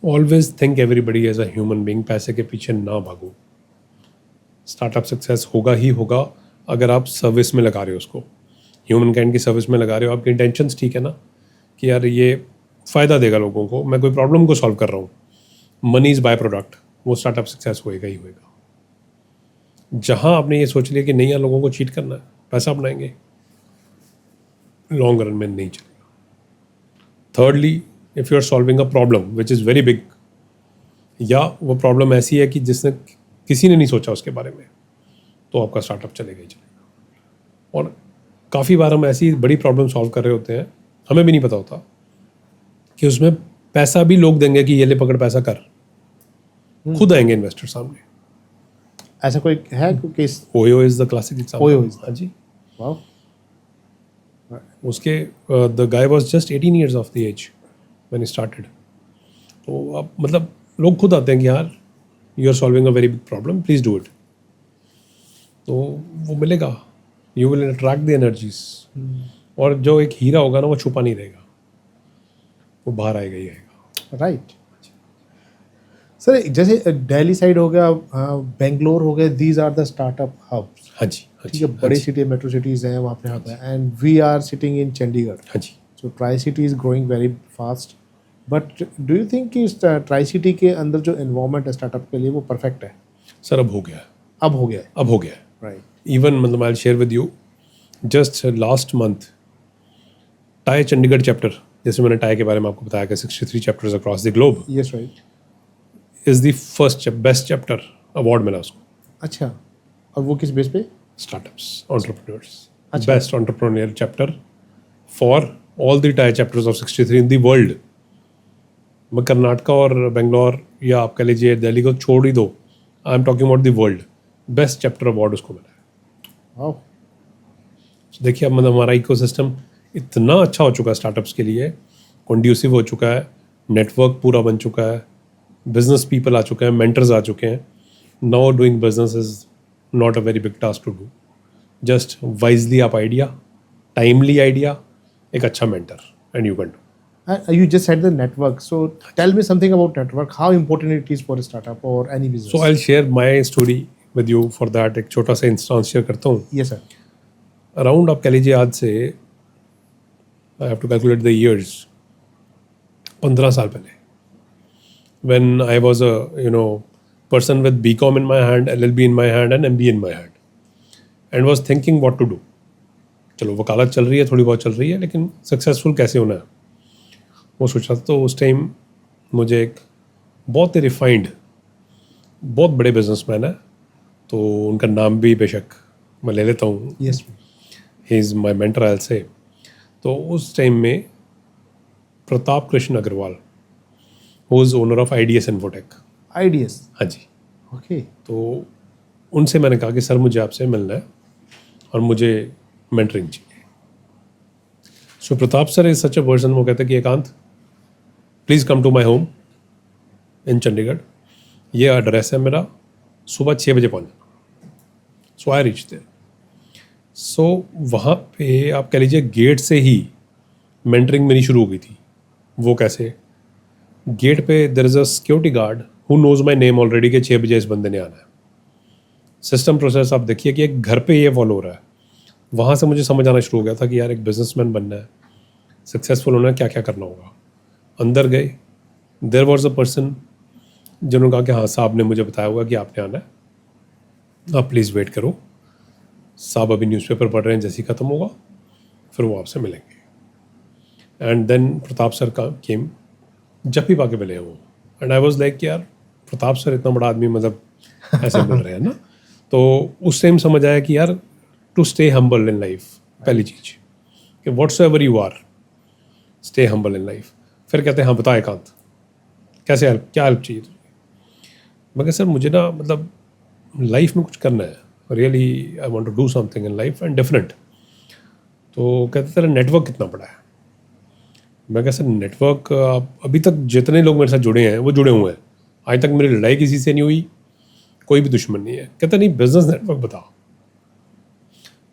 always think everybody as a human being, पैसे के पीछे ना भागो। स्टार्टअप सक्सेस होगा ही होगा अगर आप सर्विस में लगा रहे हो उसको, ह्यूमन काइंड की सर्विस में लगा रहे हो। आपके इंटेंशंस ठीक है ना, कि यार ये फ़ायदा देगा लोगों को, मैं कोई प्रॉब्लम को सॉल्व कर रहा हूँ, मनी इज़ बाय प्रोडक्ट, वो स्टार्टअप सक्सेस होएगा ही होएगा। जहाँ आपने ये सोच लिया कि नहीं यार लोगों को चीट करना है, पैसा बनाएंगे, लॉन्ग रन में नहीं चलेगा। Thirdly, if you are solving a problem which is very big, या वो प्रॉब्लम ऐसी है कि जिसने किसी ने नहीं सोचा उसके बारे में, तो आपका स्टार्टअप चलेगा ही चलेगा। और काफ़ी बार हम ऐसी बड़ी प्रॉब्लम सॉल्व कर रहे होते हैं, हमें भी नहीं पता होता कि उसमें पैसा भी लोग देंगे, कि ये ले पकड़ पैसा कर, खुद आएंगे इन्वेस्टर सामने। ऐसा कोई है कोई case? Oyo is the classic example. Oyo is हाँ जी, वाओ। उसके the guy was just 18 years of the age when he started. तो अब मतलब लोग खुद आते हैं कि यार you are solving a very big problem, please do it, तो वो मिलेगा, you will attract the energies. और जो एक हीरा होगा ना वो छुपा नहीं रहेगा, वो बाहर आएगा ही आएगा। राइट सर, जैसे दिल्ली साइड हो गया, बेंगलोर हो गया, these are the startup hubs. हाँ जी, हाँ ठीक जी, है, हाँ बड़ी जी, सिटी मेट्रो सिटीज़ हैं वहाँ पे आता है, and we are sitting in Chandigarh. हाँ जी। So tri city is growing very fast, but do you think कि ट्राई सिटी के अंदर जो एनवायरनमेंट है स्टार्टअप के लिए वो परफेक्ट है? सर अब हो गया है, अब हो गया है। अब हो गया है। राइट। इवन मतलब I share with you, just last month tie Chandigarh chapter, जैसे मैंने टाई के बारे में आपको बताया कि 63 chapters across the globe, yes right. Is the first best chapter award मिला उसको। अच्छा, और वो किस बेस पे? स्टार्टअप्स, एंटरप्रेन्योर्स, अच्छा। Best entrepreneur chapter for all the tie chapters of 63 in the world. मैं कर्नाटका और बेंगलोर या आप कह लीजिए दिल्ली को छोड़ ही दो, I am talking about the world, best chapter award उसको मिला है। वाओ। देखिए अब मतलब हमारा इकोसिस्टम इतना अच्छा हो चुका है स्टार्टअप्स के लिए, कंड्यूसिव हो चुका है, नेटवर्क पूरा बन चुका है, बिजनेस पीपल आ चुके हैं, मेंटर्स आ चुके हैं। Now doing business is not a very big task to do, just wisely आप आइडिया, टाइमली आइडिया, एक अच्छा mentor, and you can do. You just said the network. So tell me something about network. How important it is for a startup or any business? So I share my story with you for that. एक छोटा सा instance share करता हूँ। Yes, sir. Around आप कह लीजिए आज से I have to calculate the years, 15 साल पहले, when I was a person with BCom in my hand, LLB in my hand and MBA in my hand, and was thinking what to do. चलो वकालत चल रही है, थोड़ी बहुत चल रही है, लेकिन सक्सेसफुल कैसे होना है वो सोच रहा था। तो उस टाइम मुझे एक बहुत ही रिफाइंड, बहुत बड़े बिजनेसमैन है, तो उनका नाम भी बेशक मैं ले लेता हूँ, Yes. He is my mentor I will say. तो उस टाइम में Pratap Krishna Agarwal, who is owner of IDS Infotech. Ideas. हाँ जी। Okay. तो उनसे मैंने कहा कि सर मुझे आपसे मिलना है, और मुझे मेंटरिंग चाहिए. So Pratap sir is such a person. वो कहते हैं कि Ekant please come to my home in Chandigarh. ये एड्रेस है मेरा, सुबह 6 बजे पहुँच जाना. सो आई रीच देयर. सो वहाँ पे आप कह लीजिए गेट से ही मेंटरिंग मेरी शुरू हो गई थी. वो कैसे? गेट पे there is a security guard who knows my name already कि 6 बजे इस बंदे ने आना है. सिस्टम प्रोसेस आप देखिए कि एक घर पे ये फॉलो हो रहा है. वहाँ से मुझे समझ आना शुरू हो गया था कि यार एक बिजनेसमैन बनना है, सक्सेसफुल होना है, क्या क्या करना होगा. अंदर गए, देयर वॉज अ पर्सन जिन्होंने कहा कि हाँ साहब ने मुझे बताया हुआ कि आपने आना है, आप प्लीज़ वेट करो, साहब अभी न्यूज़पेपर पढ़ रहे हैं, जैसे ही ख़त्म होगा फिर वो आपसे मिलेंगे. एंड देन प्रताप सर का केम, जब भी पाके मिले हैं वो. एंड आई वॉज लाइक यार प्रताप सर इतना बड़ा आदमी, मतलब ऐसे मिल रहे हैं ना. तो उस टाइम समझ आया कि यार to stay humble in life, पहली चीज़ कि whatsoever you are stay humble in life. फिर कहते हैं हाँ बता एकांत कैसे हेल्प, क्या हेल्प चाहिए तुझे. मैं कहा सर मुझे ना मतलब लाइफ में कुछ करना है, really I want to do something in life and different. तो कहते तेरा नेटवर्क कितना बड़ा है. मैं कहा सर नेटवर्क अभी तक जितने लोग मेरे साथ जुड़े हैं वो जुड़े हुए हैं, आज तक मेरी लड़ाई किसी से नहीं हुई, कोई भी दुश्मन नहीं है. कहता नहीं बिजनेस नेटवर्क बता.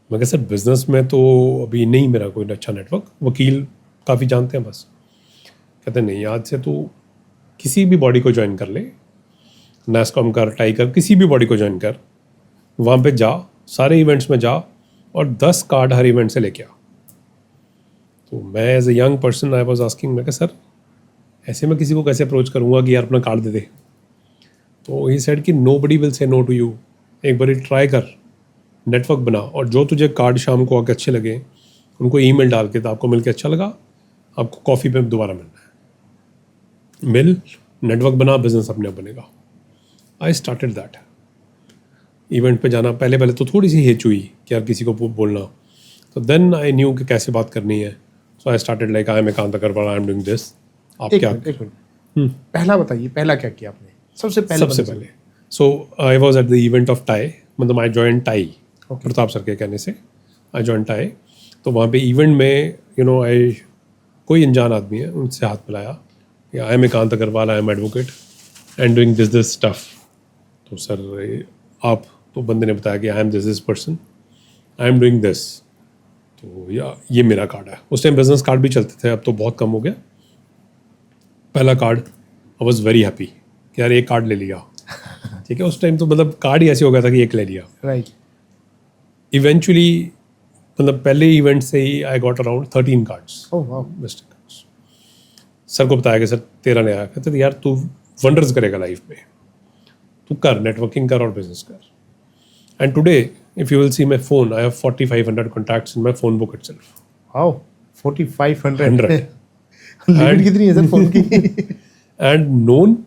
मैं कहा सर बिजनेस में तो अभी नहीं मेरा कोई अच्छा नेटवर्क, वकील काफ़ी जानते हैं बस. कहते नहीं आज से तू किसी भी बॉडी को ज्वाइन कर ले, नैस्कॉम कर, टाई कर, किसी भी बॉडी को ज्वाइन कर, वहाँ पे जा, सारे इवेंट्स में जा और 10 कार्ड हर इवेंट से लेके आ. तो मैं as a young person I was asking, मैं कहा सर ऐसे मैं किसी को कैसे अप्रोच करूँगा कि यार अपना कार्ड दे दे. तो ही सेड कि nobody will say no to you. एक बार ट्राई कर, नेटवर्क बना, और जो तुझे कार्ड शाम को आके अच्छे लगे उनको ईमेल डाल के, तो आपको मिल के अच्छा लगा, आपको कॉफ़ी पे दोबारा मिलना है, मिल, नेटवर्क बना, बिजनेस अपने आप बनेगा. I started that. इवेंट पे जाना, पहले पहले तो थोड़ी सी हिच हुई कि यार किसी को बोलना. तो देन आई न्यू कि कैसे बात करनी है. So I started like I am Ekant Agarwal, I am doing this. आप क्या? एक मिनट पहला बताइए, पहला क्या किया आपने सबसे पहले? So I was at the event of TiE, मतलब I join TiE. Pratap sir के कहने से आई जॉइन टाई. तो वहाँ पे इवेंट में आई कोई अनजान आदमी है, उनसे हाथ मिलाया, I am Ekant Agarwal, I am advocate and doing this stuff. तो सर आप, तो बंदे ने बताया कि I am this person, I am doing this. तो ये मेरा कार्ड है. उस टाइम बिजनेस कार्ड भी चलते थे, अब तो बहुत कम हो गया. पहला card I was very happy कि यार एक कार्ड ले लिया. ठीक है, उस टाइम तो मतलब कार्ड ही ऐसे हो गया था कि एक ले लिया. राइट. इवेंचुअली मतलब पहले इवेंट से ही I got around 13 cards. Oh wow. Visiting cards. Sir को बताया कि सर 13 ले आया. कहते थे यार तू वंडर्स करेगा लाइफ में, तू कर, नेटवर्किंग कर और बिजनेस कर. And today if you will see my phone, I have 4500 contacts in my phone book itself. Wow, 4500. 100. Limit कितनी है सर फोन की? And known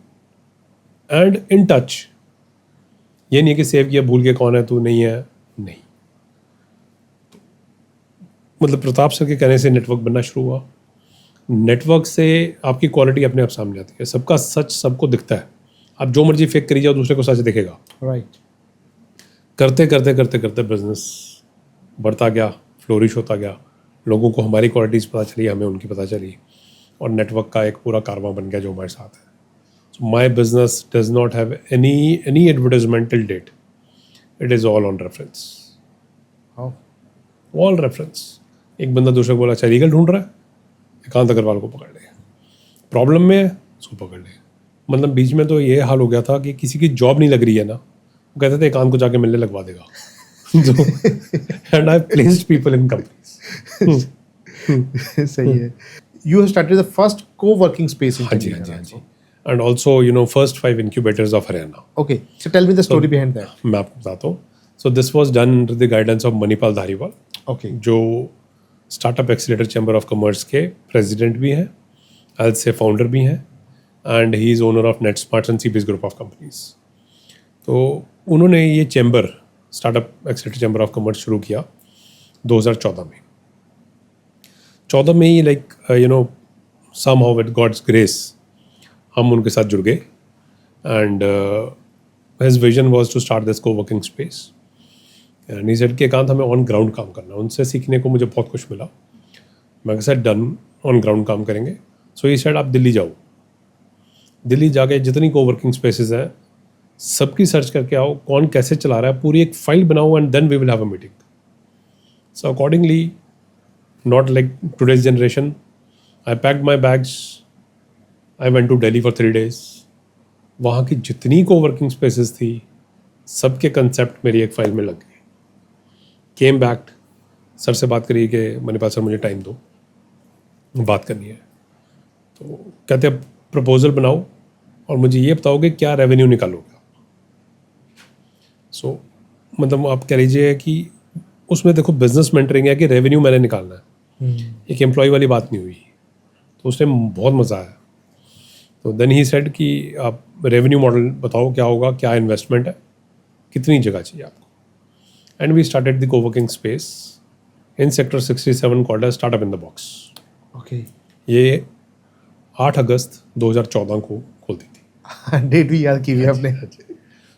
and in touch. ये नहीं है कि सेव किया भूल के कौन है तू, नहीं है, नहीं. मतलब प्रताप सर के कहने से नेटवर्क बनना शुरू हुआ. नेटवर्क से आपकी क्वालिटी अपने आप सामने आती है. सबका सच सबको दिखता है. आप जो मर्जी फेक करी जाओ, दूसरे को सच दिखेगा. राइट. करते करते करते करते बिजनेस बढ़ता गया, फ्लोरिश होता गया. लोगों को हमारी क्वालिटीज़ पता चली, हमें उनकी पता चली, और नेटवर्क का एक पूरा कारवां बन गया जो हमारे साथ है. So my business does not have any advertisement till date. It is all on reference. All reference. एक बंदा दूसरे को बोला अच्छा लीगल ढूंढ रहा है, एकांत अग्रवाल को पकड़ ले. प्रॉब्लम में है, उसको पकड़ ले. मतलब बीच में तो ये हाल हो गया था कि किसी की जॉब नहीं लग रही है ना, वो कहते थे एकांत को जाके मिलने लगवा देगा. And I placed people in companies. सही है. You have started the first co-working space in हाँ जी, Chandigarh. हाँ जी, हाँ जी. And also first 5 incubators of Haryana. Okay, so tell me the story behind that. मैं आपको बताता हूँ. So this was done under the guidance of Manipal Dhariwal, Okay. जो startup accelerator chamber of commerce के प्रेसिडेंट भी हैं, आज से फाउंडर भी हैं, and he is owner of Net Smarts and CBS group of companies. तो उन्होंने ये chamber, startup accelerator chamber of commerce शुरू किया 2014 में. 14 में ही like somehow with God's grace हम उनके साथ जुड़ गए. And his vision was to start this co-working space. And he said कि एकांत हमें ऑन ग्राउंड काम करना है, उनसे सीखने को मुझे बहुत कुछ मिला। मैं सेड डन, ऑन ग्राउंड काम करेंगे। सो ही सेड आप दिल्ली जाओ, दिल्ली जाके जितनी कोवर्किंग स्पेसेस हैं सबकी सर्च करके आओ, कौन कैसे चला रहा है, पूरी एक फाइल बनाओ and then we will have a meeting. So accordingly, not like today's generation, I packed my bags, I went to Delhi for 3 days। वहाँ की जितनी कोवर्किंग स्पेसेस थी सबके कंसेप्ट मेरी एक फाइल में लग गए। केम बैक, सर से बात करी कि मैंने पास सर मुझे टाइम दो, बात करनी है। तो कहते अब प्रपोजल बनाओ और मुझे ये बताओ कि क्या रेवेन्यू निकालोगे। सो मतलब आप कह लीजिए कि उसमें देखो बिजनेस मेंटरिंग है कि रेवेन्यू मैंने निकालना है, एक एम्प्लॉय वाली बात नहीं हुई। तो उसने बहुत मज़ा आया। तो देन ही सेड कि आप रेवेन्यू मॉडल बताओ क्या होगा, क्या इन्वेस्टमेंट है, कितनी जगह चाहिए आपको। And we started the coworking space in sector 67 called as startup in the box. Okay, ये 8 अगस्त 2014 को खोल दी थी। डेट भी याद की हुई है आपने।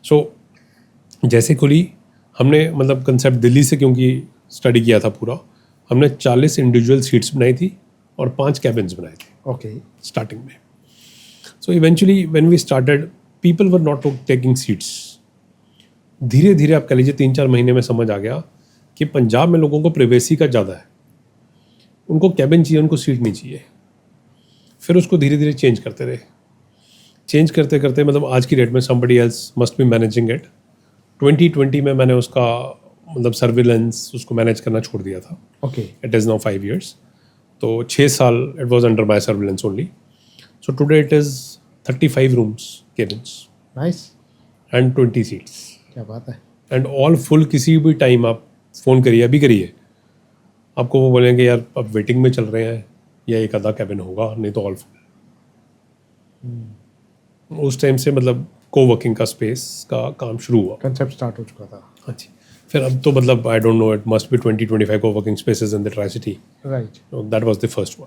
सो जैसे खुली, हमने मतलब कंसेप्ट दिल्ली से क्योंकि स्टडी किया था पूरा, हमने 40 इंडिविजुअल सीट्स बनाई थी और 5 कैबिन्स बनाए थे ओके, स्टार्टिंग में। So eventually when we started, people were not taking seats. धीरे धीरे आप कह लीजिए 3-4 महीने में समझ आ गया कि पंजाब में लोगों को प्राइवेसी का ज़्यादा है, उनको कैबिन चाहिए, उनको सीट नहीं चाहिए। फिर उसको धीरे धीरे चेंज करते रहे, चेंज करते करते मतलब आज की डेट में somebody else must be managing it. 2020 में मैंने उसका मतलब सर्विलेंस उसको मैनेज करना छोड़ दिया था। Okay, it is now 5 years। तो 6 साल it was under my surveillance only. So today it is 35 rooms, cabins nice, and 20 seats क्या बात है। And all full. किसी भी टाइम आप फ़ोन करिए, अभी करिए, आपको वो बोलेंगे यार अब वेटिंग में चल रहे हैं या एक आधा कैबिन होगा, नहीं तो ऑल फुल। उस टाइम से मतलब कोवर्किंग का स्पेस का काम शुरू हुआ। कंसेप्ट स्टार्ट हो चुका था। हाँ जी। फिर अब तो मतलब I don't know, it must be 20-25 coworking spaces in the tri city. Right, that was the first one.